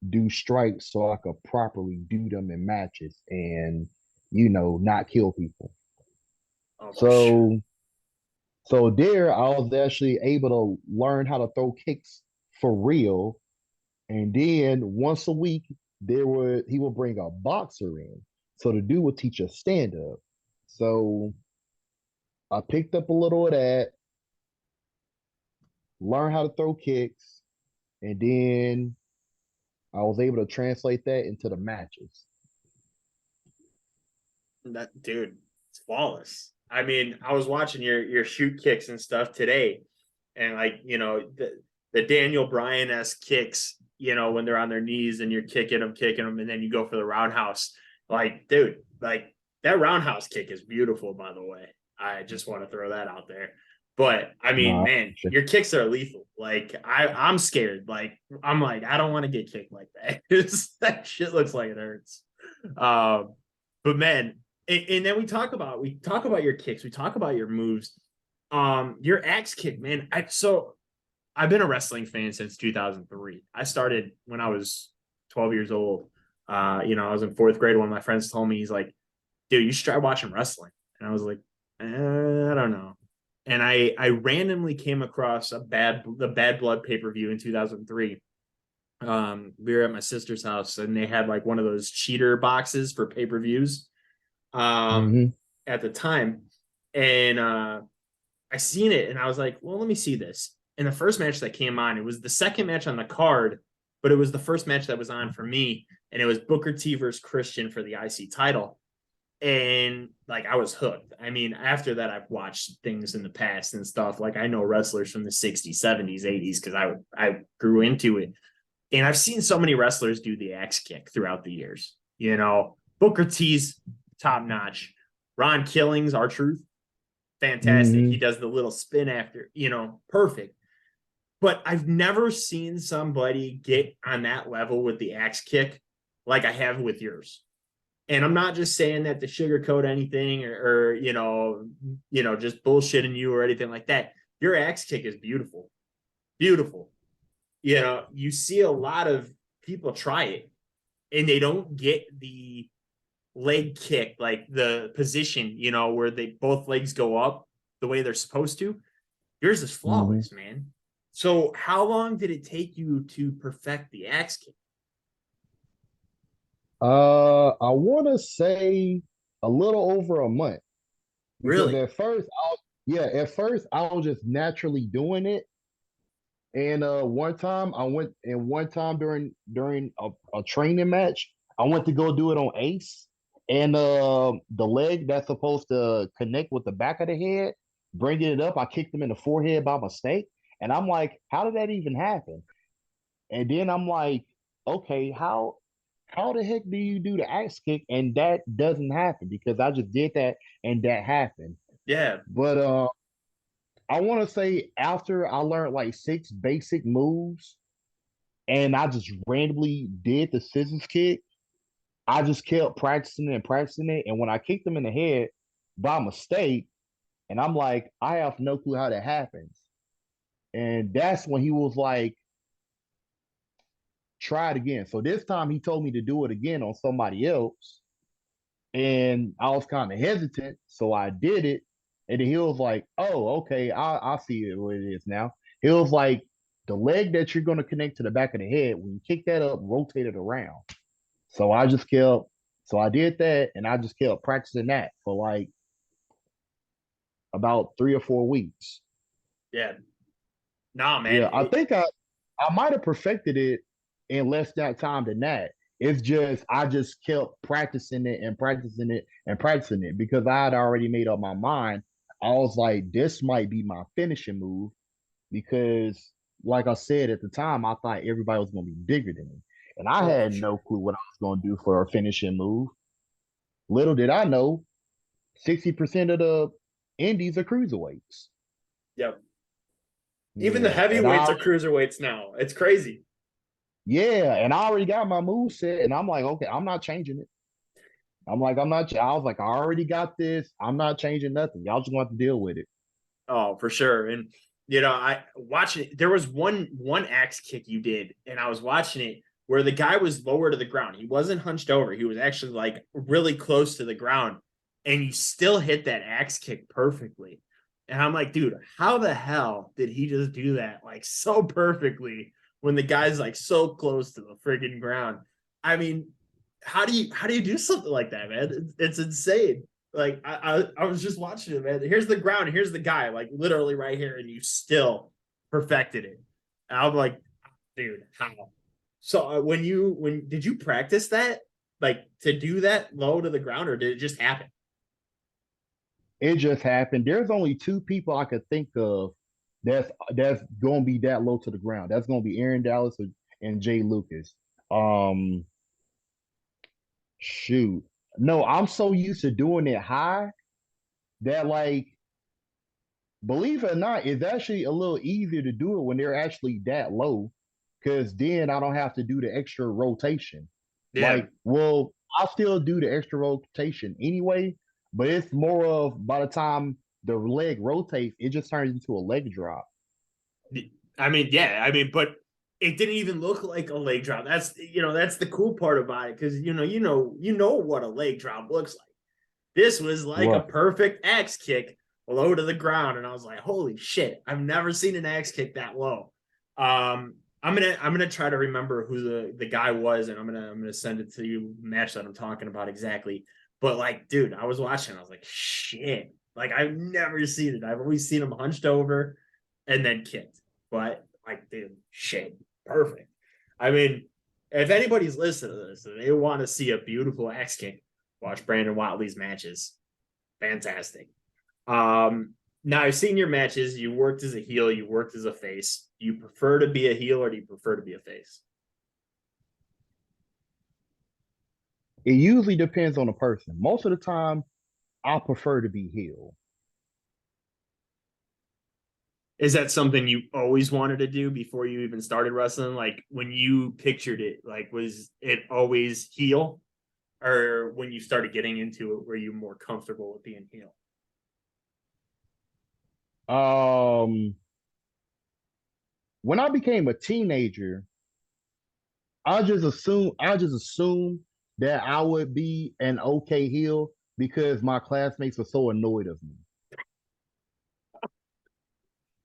do strikes so I could properly do them in matches and not kill people. Oh, for sure. So there I was actually able to learn how to throw kicks for real. And then once a week, he would bring a boxer in. So the dude would teach us stand up. So I picked up a little of that, learned how to throw kicks, and then I was able to translate that into the matches. That dude, it's flawless. I mean, I was watching your shoot kicks and stuff today, and like the Daniel Bryan esque kicks, when they're on their knees and you're kicking them, and then you go for the roundhouse. Like, dude, like that roundhouse kick is beautiful. By the way, I just want to throw that out there. But I mean, Nah, man, your kicks are lethal. Like I'm scared. Like I'm like I don't want to get kicked like that. That shit looks like it hurts. But man, and then we talk about your kicks, we talk about your moves. Your axe kick, man. I've been a wrestling fan since 2003. I started when I was 12 years old. I was in fourth grade. One of my friends told me, he's like, dude, you should try watching wrestling. And I was like, I don't know. And I randomly came across the Bad Blood pay-per-view in 2003. We were at my sister's house and they had like one of those cheater boxes for pay-per-views um, mm-hmm, at the time. And I seen it and I was like, well, let me see this. And the first match that came on, it was the second match on the card, but it was the first match that was on for me. And it was Booker T versus Christian for the IC title. And like I was hooked. I mean, after that, I've watched things in the past and stuff. Like I know wrestlers from the 60s, 70s, 80s, because I grew into it. And I've seen so many wrestlers do the axe kick throughout the years. Booker T's top notch. Ron Killings, R-Truth, fantastic. He mm-hmm. does the little spin after, perfect. But I've never seen somebody get on that level with the axe kick like I have with yours. And I'm not just saying that to sugarcoat anything or just bullshitting you or anything like that. Your axe kick is beautiful. Beautiful. You see a lot of people try it and they don't get the leg kick, like the position, where they both legs go up the way they're supposed to. Yours is Mm-hmm. flawless, man. So how long did it take you to perfect the axe kick? I want to say a little over a month because Really? at first I was just naturally doing it. And one time during a training match, I went to go do it on Ace, and the leg that's supposed to connect with the back of the head, bringing it up. I kicked him in the forehead by mistake. And I'm like, how did that even happen? And then I'm like, okay, how the heck do you do the axe kick and that doesn't happen? Because I just did that and that happened. Yeah, But I want to say after I learned like 6 basic moves and I just randomly did the scissors kick, I just kept practicing it and practicing it. And when I kicked him in the head by mistake, and I'm like, I have no clue how that happens. And that's when he was like, try it again. So this time he told me to do it again on somebody else. And I was kind of hesitant. So I did it. And then he was like, oh, okay, I see it what it is now. He was like, the leg that you're going to connect to the back of the head, when you kick that up, rotate it around. So I just kept, so I did that and I just kept practicing that for like about 3 or 4 weeks. yeah. Nah, man. Yeah, I might have perfected it in less that time than that. It's just I just kept practicing it and practicing it and practicing it because I had already made up my mind. I was like, this might be my finishing move because, like I said at the time, I thought everybody was going to be bigger than me, and I Oh, for had no sure. clue what I was going to do for a finishing move. Little did I know, 60% of the indies are cruiserweights. Yep. Even the Yeah, and heavyweights are cruiserweights now. It's crazy. I already got my move set, and I'm like, okay, I'm not changing it. I'm like, I'm not. I was like, I already got this. I'm not changing nothing. Y'all just want to deal with it. Oh, for sure. And I watching it. There was one axe kick you did, and I was watching it where the guy was lower to the ground. He wasn't hunched over. He was actually like really close to the ground, and you still hit that axe kick perfectly. And I'm like, dude, how the hell did he just do that like so perfectly when the guy's like so close to the freaking ground? I mean, how do you do something like that, man? It's insane. Like I was just watching it, man. Here's the ground, here's the guy, like literally right here, and you still perfected it. And I'm like, dude, how? So when did you practice that, like to do that low to the ground, or did it just happen? It just happened. There's only 2 people I could think of that's gonna be that low to the ground. That's gonna be Aaron Dallas and Jay Lucas. Um, shoot, no, I'm so used to doing it high that like, believe it or not, it's actually a little easier to do it when they're actually that low, because then I don't have to do the extra rotation. Yeah, Like, well, I'll still do the extra rotation anyway, but it's more of by the time the leg rotates, it just turns into a leg drop. I mean, yeah, I mean, but it didn't even look like a leg drop. That's the cool part about it, because you know what a leg drop looks like. This was like a Right. perfect axe kick low to the ground, and I was like, "Holy shit! I've never seen an axe kick that low." I'm gonna try to remember who the guy was, and I'm gonna send it to you. Match that I'm talking about exactly. But like, dude, I was watching. I was like, "Shit!" Like I've never seen it. I've always seen him hunched over and then kicked. But like, dude, shit, perfect. I mean, if anybody's listening to this and they want to see a beautiful axe kick, watch Brandon Whatley's matches. Fantastic. Now I've seen your matches. You worked as a heel, you worked as a face. Do you prefer to be a heel or do you prefer to be a face? It usually depends on the person. Most of the time, I prefer to be heel. Is that something you always wanted to do before you even started wrestling? Like when you pictured it, like was it always heel? Or when you started getting into it, were you more comfortable with being heel? Um, when I became a teenager, I just assumed that I would be an okay heel because my classmates were so annoyed of me.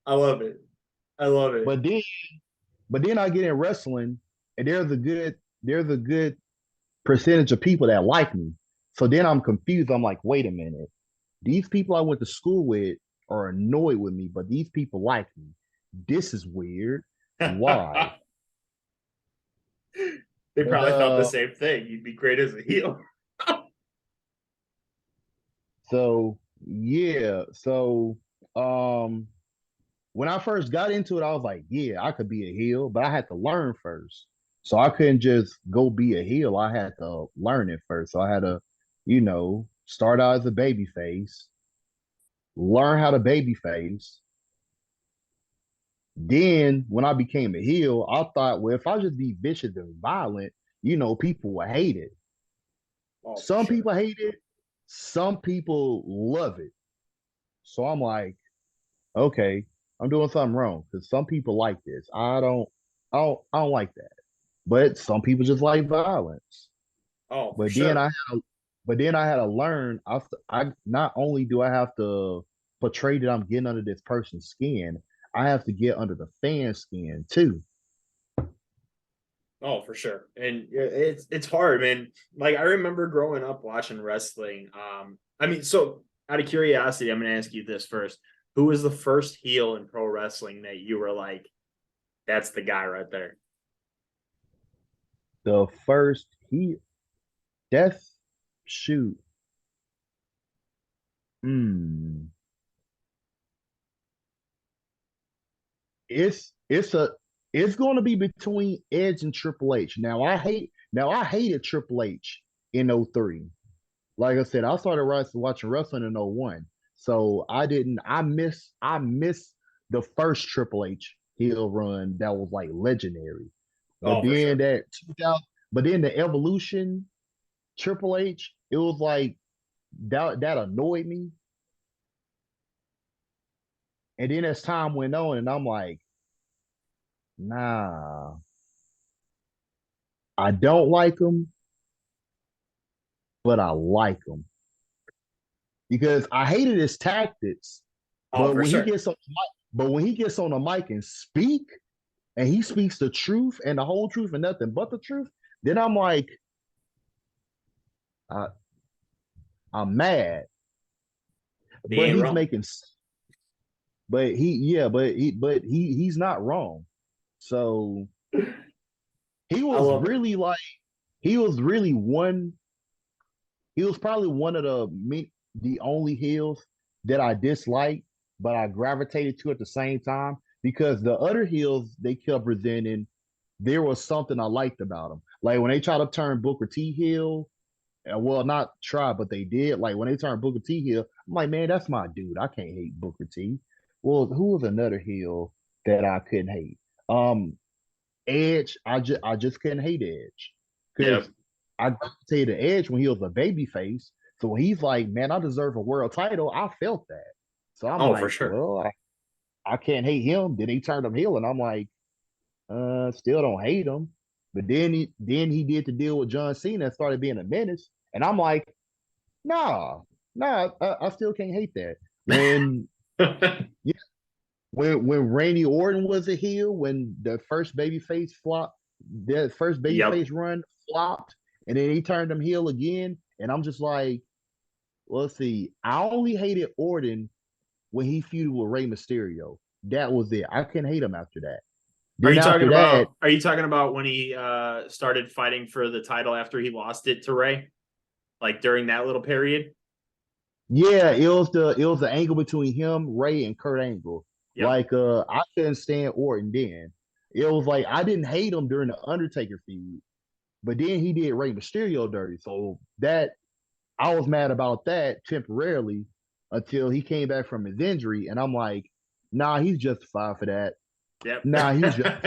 I love it. I love it. But then but then I get in wrestling and there's a good percentage of people that like me. So then I'm confused. I'm like, wait a minute. These people I went to school with are annoyed with me, but these people like me. This is weird. Why? They But probably thought the same thing. You'd be great as a heel. so yeah, so Um, when I first got into it, I was like, yeah, I could be a heel, but I had to learn first. So I couldn't just go be a heel. I had to learn it first. So I had to, start out as a baby face, learn how to baby face. Then when I became a heel, I thought, well, if I just be vicious and violent, people will hate it. Oh, for Some sure. people hate it, some people love it. So I'm like, okay, I'm doing something wrong because some people like this. I don't like that. But some people just like violence. Oh, for But then sure. I had to learn. I not only do I have to portray that I'm getting under this person's skin, I have to get under the fan's skin too. Oh, for sure. And it's hard, man. Like I remember growing up watching wrestling. I mean, so out of curiosity, I'm gonna ask you this first. Who was the first heel in pro wrestling that you were like, that's the guy right there? The first he That's shoot. Hmm. It's a it's going to be between Edge and Triple H. Now I hated Triple H in '03. Like I said, I started watching wrestling in '01. So I missed the first Triple H heel run that was like legendary. But Oh, for then sure. that 2000, but then the Evolution Triple H, it was like that annoyed me. And then as time went on, and I'm like, nah, I don't like him, but I like him because I hated his tactics. Oh, But for when he sure. gets on, but when he gets on the mic and speak, and he speaks the truth and the whole truth and nothing but the truth, then I'm like, I, I'm mad. He But ain't he's wrong. making, he's not wrong. So he I was love it. really like, he was really one he was probably one of the only heels that I disliked, but I gravitated to at the same time because the other heels they kept presenting, there was something I liked about them. Like when they tried to turn Booker T heel, well, not try, but they did. Like when they turned Booker T heel, I'm like, man, that's my dude. I can't hate Booker T. Well, who was another heel that I couldn't hate? Um, Edge, I just couldn't hate Edge Yep. because I gravitated to Edge when he was a baby face. So when he's like, man, I deserve a world title, I felt that. So I'm Oh, for like, sure. well, I can't hate him. Then he turned him heel, and I'm like, still don't hate him. But then he did the deal with John Cena and started being a menace, and I'm like, nah, nah, I still can't hate that. When yeah, when Randy Orton was a heel, when the first babyface flop, the first Yep. babyface run flopped, and then he turned him heel again, and I'm just like, well, let's see. I only hated Orton when he feuded with Rey Mysterio. That was it. I couldn't hate him after that. Then after that, Are you talking about when he started fighting for the title after he lost it to Ray? Like during that little period? yeah, it was the angle between him, Ray, and Kurt Angle. Yep. Like I couldn't stand Orton then. It was like I didn't hate him during the Undertaker feud, but then he did Rey Mysterio dirty. So that I was mad about that temporarily until he came back from his injury, and I'm like, nah, he's justified for that. Yep. Nah, he's just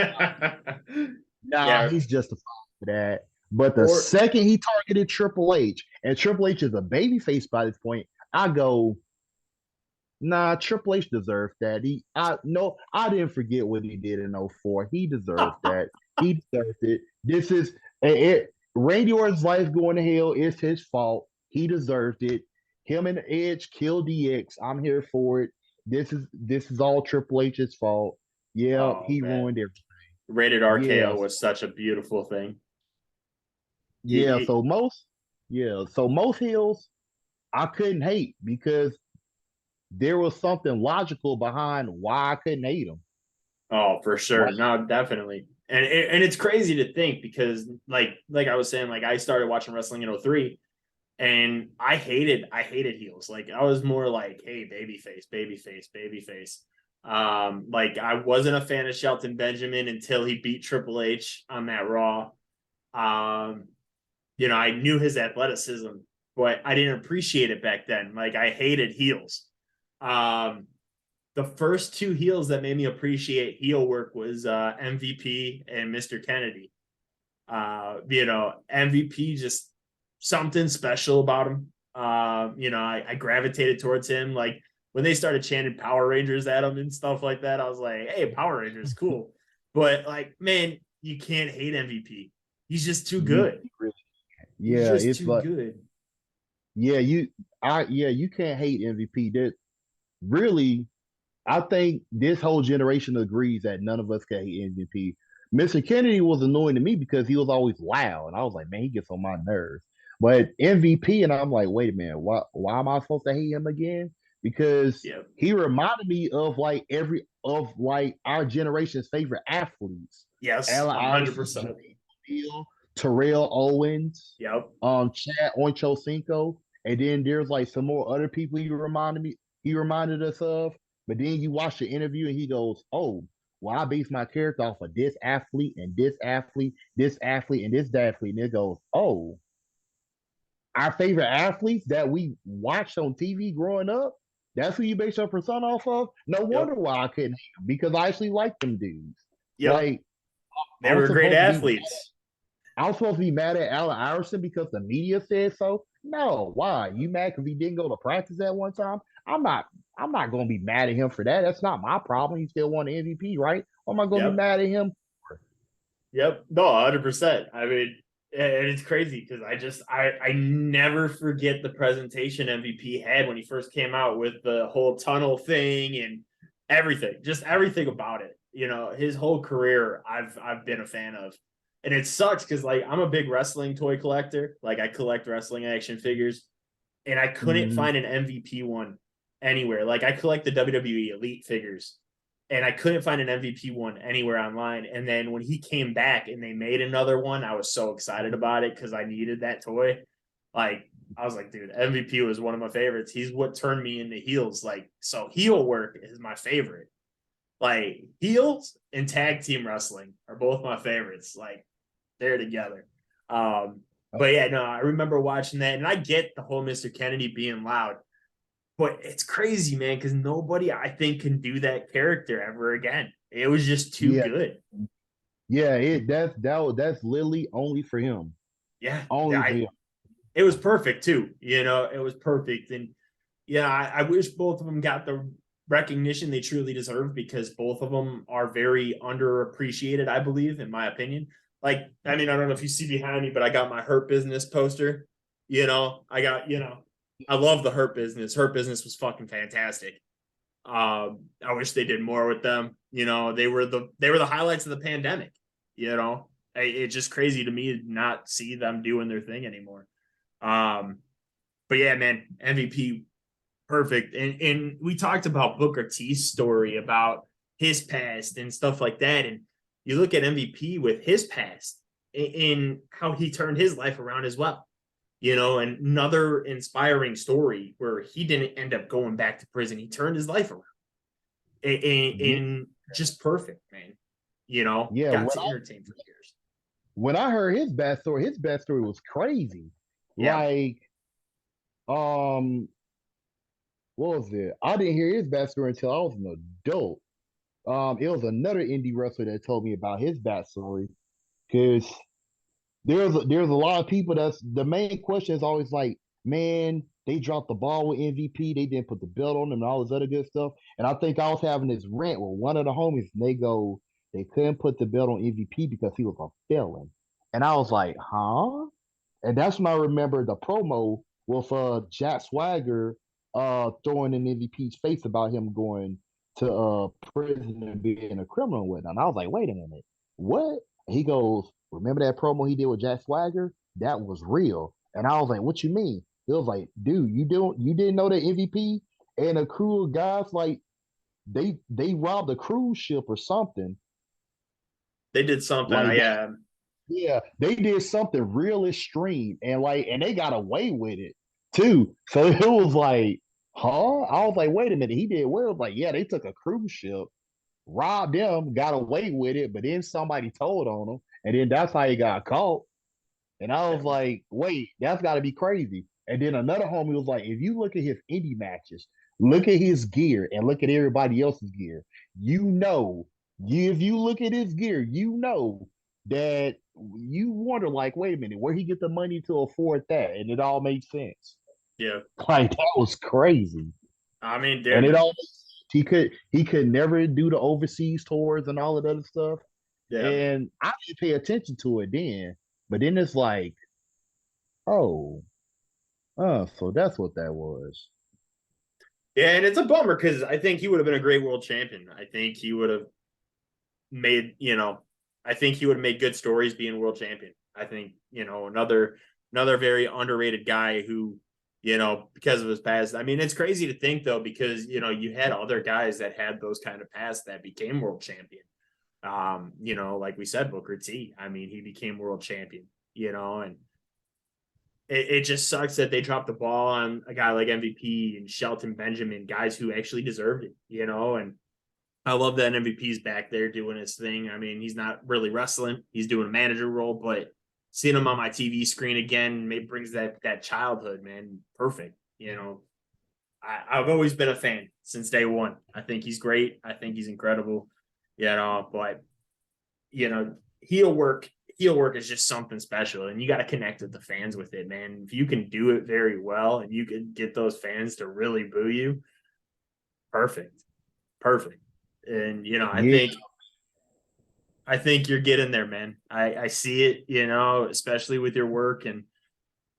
nah, Yeah. he's justified for that. But the Or second he targeted Triple H, and Triple H is a babyface by this point, I go, nah, Triple H deserved that. I didn't forget what he did in '04. He deserved that. He deserved it. This is it. Randy Orton's life going to hell is his fault. He deserved it. Him and Edge killed DX. I'm here for it. This is all Triple H's fault. Yeah, oh he man, ruined everything. rated RKO Yes, was such a beautiful thing. yeah. You, So most heels I couldn't hate because there was something logical behind why I couldn't hate them. oh, for sure. Like, No, definitely. And it's crazy to think because like I was saying, like I started watching wrestling in '03. And I hated heels. Like I was more like, hey, babyface, babyface, babyface. Like I wasn't a fan of Shelton Benjamin until he beat Triple H on that Raw. Um, I knew his athleticism, but I didn't appreciate it back then. Like I hated heels. Um, the first two heels that made me appreciate heel work was MVP and Mr. Kennedy. MVP just something special about him. I gravitated towards him. Like when they started chanting Power Rangers at him and stuff like that, I was like, hey, Power Rangers, cool. But like, man, you can't hate MVP. He's just too You good. really, He's yeah, just it's too like, good. you can't hate MVP. That really, I think this whole generation agrees that none of us can hate MVP. Mr. Kennedy was annoying to me because he was always loud, and I was like, man, he gets on my nerves. But MVP, and I'm like, wait a minute, why am I supposed to hate him again? Because Yeah. he reminded me of like our generation's favorite athletes. Yes. Allen Iverson, 100%. Shaquille Terrell Owens, Yep. Chad Ochocinco, and then there's like some more other people he reminded us of. But then you watch the interview and he goes, "Oh, well, I base my character off of this athlete and this athlete, this athlete and this athlete." And it goes, "Oh, our favorite athletes that we watched on TV growing up, that's who you base your persona off of? No Yep. wonder why I couldn't hate them because I actually like them dudes. Yep. Like, They I'm were great supposed to be athletes. I'm supposed to be mad at Allen Iverson because the media said so. No, why? You mad because he didn't go to practice at one time? I'm not. I'm not going to be mad at him for that. That's not my problem. He still won the MVP, right? What am I going to be Yep. mad at him for? Yep. No, 100%. I mean, and it's crazy because I never forget the presentation MVP had when he first came out with the whole tunnel thing and everything, just everything about it. His whole career I've been a fan of. And it sucks because like I'm a big wrestling toy collector. Like I collect wrestling action figures and I couldn't Mm-hmm. find an MVP one anywhere. Like I collect the WWE Elite figures, and I couldn't find an MVP one anywhere online. And then when he came back and they made another one, I was so excited about it because I needed that toy. Like I was like, dude, MVP was one of my favorites. He's what turned me into heels. Like so, heel work is my favorite. Like heels and tag team wrestling are both my favorites. Like they're together. Um, but yeah, no, I remember watching that, and I get the whole Mr. Kennedy being loud, but it's crazy, man, because nobody I think can do that character ever again. It was just too Yeah, good. yeah. That's literally only for him. Yeah, Only for I him. it was perfect too. It was perfect, and yeah, I wish both of them got the recognition they truly deserve because both of them are very underappreciated. I believe, in my opinion. Like, I mean, I don't know if you see behind me, but I got my Hurt Business poster. I got I love the Hurt Business. Hurt Business was fucking fantastic. I wish they did more with them. They were the highlights of the pandemic. It's just crazy to me to not see them doing their thing anymore. Um, but yeah, man, MVP perfect. And we talked about Booker T's story about his past and stuff like that. And you look at MVP with his past in how he turned his life around as well. And another inspiring story where he didn't end up going back to prison. He turned his life around Yeah, in just perfect, man. yeah. Got to entertain for years. When I heard his backstory was crazy. Yeah. Like, um, what was it? I didn't hear his backstory until I was an adult. It was another indie wrestler that told me about his backstory because there's a lot of people that's the main question is always like, man, they dropped the ball with MVP, they didn't put the belt on them and all this other good stuff. And I think I was having this rant with one of the homies, and they go, they couldn't put the belt on MVP because he was a felon. And I was like, huh? And that's when I remember the promo with Jack Swagger throwing in MVP's face about him going to prison and being a criminal with him. And I was like, wait a minute, what? He goes, remember that promo he did with Jack Swagger? That was real. And I was like, what you mean? He was like, dude, you didn't know that MVP and a crew of guys like they robbed a cruise ship or something They did something. like that. Yeah. Yeah, they did something real extreme and and they got away with it too. So it was like, huh? I was like, wait a minute, he did well. I was like, yeah, they took a cruise ship, robbed them, got away with it, but then somebody told on them, and then that's how he got caught. And I was like, wait, that's got to be crazy. And then another homie was like, if you look at his indie matches, look at his gear and look at everybody else's gear, you know, if you look at his gear, you know that you wonder, like, wait a minute, where he get the money to afford that? And it all made sense. Yeah. Like that was crazy. I mean, And it dude. all he could never do the overseas tours and all of that other stuff. Yeah. And I didn't pay attention to it then. But then it's like, oh, so that's what that was. Yeah, and it's a bummer because I think he would have been a great world champion. I think he would have made, I think he would have made good stories being world champion. I think, another very underrated guy who, because of his past. I mean, it's crazy to think though, because you had other guys that had those kind of past that became world champion. Like we said, Booker T. I mean, he became world champion, and it just sucks that they dropped the ball on a guy like MVP and Shelton Benjamin, guys who actually deserved it, and I love that MVP's back there doing his thing. I mean, he's not really wrestling; he's doing a manager role, but seeing him on my TV screen again maybe brings that childhood, man. Perfect. I've always been a fan since day one. I think he's great. I think he's incredible. But you know, heel work heel work is just something special, and you got to connect with the fans with it, man. If you can do it very well and you can get those fans to really boo you, perfect, perfect. And Yeah, I think you're getting there, man. I see it, especially with your work. And,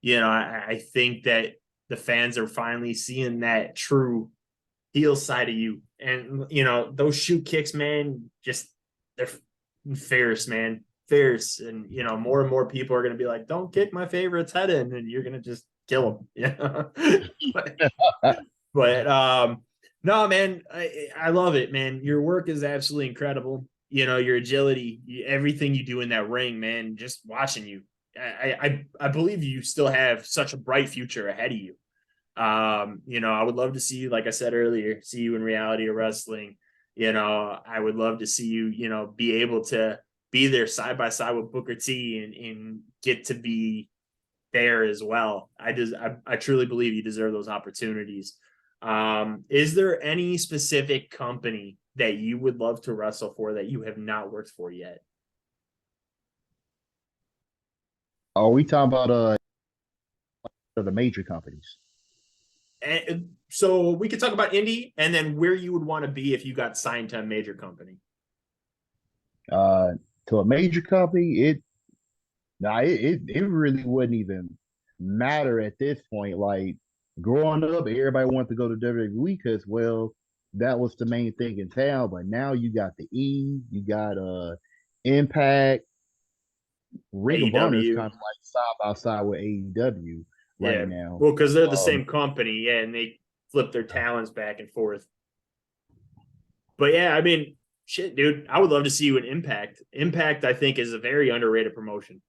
I think that the fans are finally seeing that true heel side of you. And, those shoot kicks, man, just they're fierce, man. Fierce. And, more and more people are going to be like, don't kick my favorite's head in. And you're going to just kill them. but, but no, man, I love it, man. Your work is absolutely incredible. Your agility, everything you do in that ring, man. Just watching you, I believe you still have such a bright future ahead of you. I would love to see you, like I said earlier, see you in reality of wrestling. I would love to see you, be able to be there side by side with Booker T and get to be there as well. I truly believe you deserve those opportunities. Is there any specific company that you would love to wrestle for that you have not worked for yet? are we talking about the major companies? And so we could talk about indie and then where you would want to be if you got signed to a major company. Uh, to a major company, it really wouldn't even matter at this point. Like growing up, everybody wanted to go to WWE because, well, that was the main thing in town. But now you got the E, you got Impact, Ring of Honor is AEW. kind of like side by side with AEW right Yeah. now. Well, because they're the Um, same company, yeah, and they flip their talents back and forth. But yeah, I mean, shit, dude, I would love to see you in Impact. Impact, I think, is a very underrated promotion.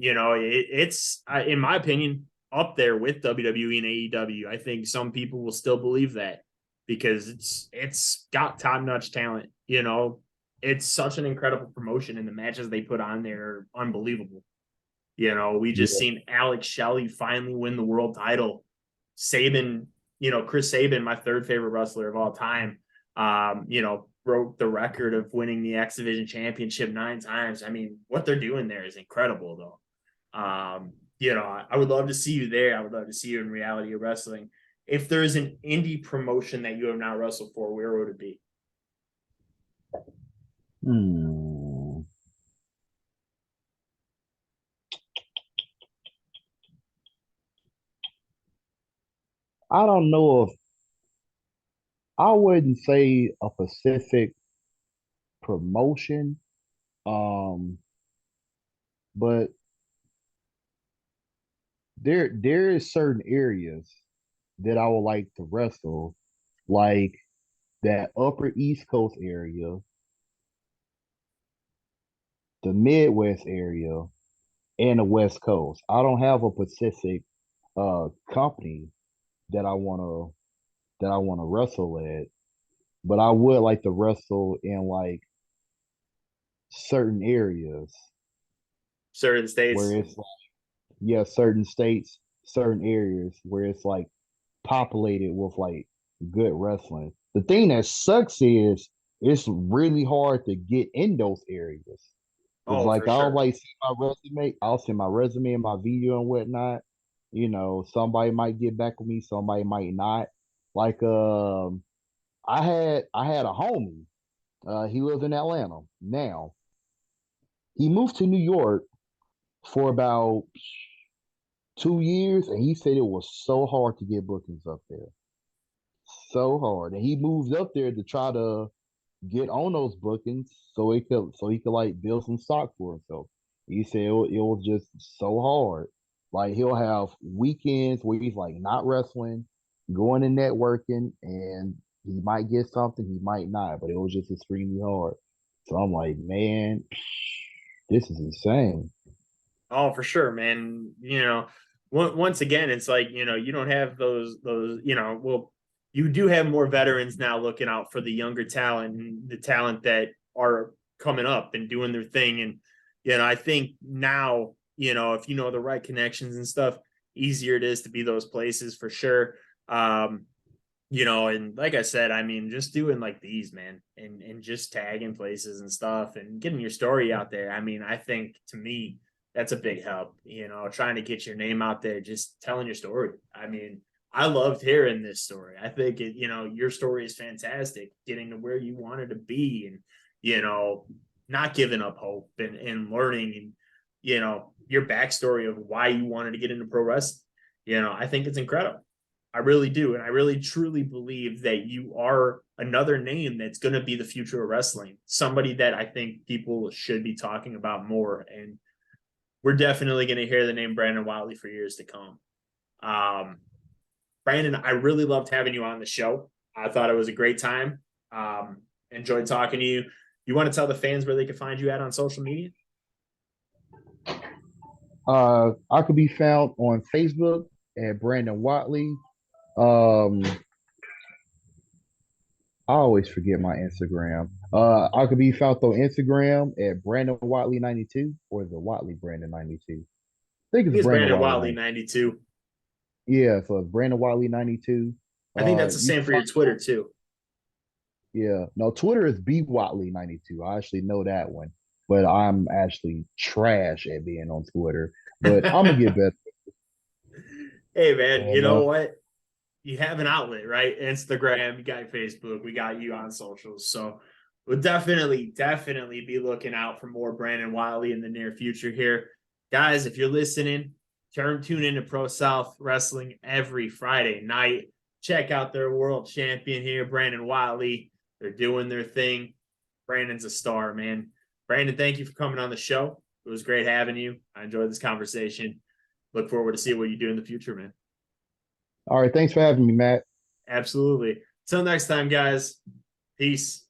It's in my opinion up there with WWE and AEW. I think some people will still believe that because it's got top notch talent. It's such an incredible promotion, and the matches they put on there are unbelievable. We just yeah, seen Alex Shelley finally win the world title. Saban, Chris Saban, my third favorite wrestler of all time, broke the record of winning the X Division championship 9 times. I mean, what they're doing there is incredible, though. I would love to see you there. I would love to see you in reality of wrestling. If there's an indie promotion that you have not wrestled for, where would it be? hmm. I don't know if I wouldn't say a specific promotion, um, but there is certain areas that I would like to wrestle, like that upper East Coast area, the Midwest area, and the West Coast. I don't have a Pacific company that I wanna wrestle at, but I would like to wrestle in like certain areas Certain where states. it's like, yeah, certain states, certain areas where it's like populated with like good wrestling. The thing that sucks is it's really hard to get in those areas. Cause Oh, for like I'll sure. like see my resume, I'll send my resume and my video and whatnot. Somebody might get back with me, somebody might not. Like I had a homie. He lives in Atlanta now. He moved to New York for about 2 years, and he said it was so hard to get bookings up there, so hard. And he moved up there to try to get on those bookings so he could like build some stock for himself. He said it was just so hard. Like he'll have weekends where he's like not wrestling, going and networking, and he might get something, he might not, but it was just extremely hard. So I'm like, man, this is insane. Oh, for sure, man. Once again, it's like, you don't have those, well, you do have more veterans now looking out for the younger talent and the talent that are coming up and doing their thing. And, I think now, if you know the right connections and stuff, easier it is to be those places for sure. Um, and like I said, I mean, just doing like these, man, and just tagging places and stuff and getting your story out there. I mean, I think to me, that's a big help, trying to get your name out there, just telling your story. I mean, I loved hearing this story. I think your story is fantastic, getting to where you wanted to be and, you know, not giving up hope and learning and, your backstory of why you wanted to get into pro wrestling. I think it's incredible. I really do. And I really truly believe that you are another name that's going to be the future of wrestling. Somebody that I think people should be talking about more. And we're definitely going to hear the name Brandon Whatley for years to come. Um, Brandon, I really loved having you on the show. I thought it was a great time. Enjoyed talking to you. You want to tell the fans where they can find you at on social media? I could be found on Facebook at Brandon Whatley. Um, I always forget my Instagram. I could be found on Instagram at Brandon Whatley 92 or the Whatley Brandon 92. I think I it's think it's Brandon Brandon Whatley Whatley 92. 92. Yeah, so it's Brandon Whatley 92. I think that's the You same can for your find, Twitter too. yeah. No, Twitter is B Whatley 92. I actually know that one, but I'm actually trash at being on Twitter. But I'm gonna get better. Hey man, you And know what? You have an outlet, right? Instagram, you got Facebook, we got you on socials. So we'll definitely be looking out for more Brandon Wiley in the near future here. Guys, if you're listening, tune into Pro South Wrestling every Friday night. Check out their world champion here, Brandon Wiley. They're doing their thing. Brandon's a star, man. Brandon, thank you for coming on the show. It was great having you. I enjoyed this conversation. Look forward to see what you do in the future, man. all right, thanks for having me, Matt. Absolutely. Till next time, guys. Peace.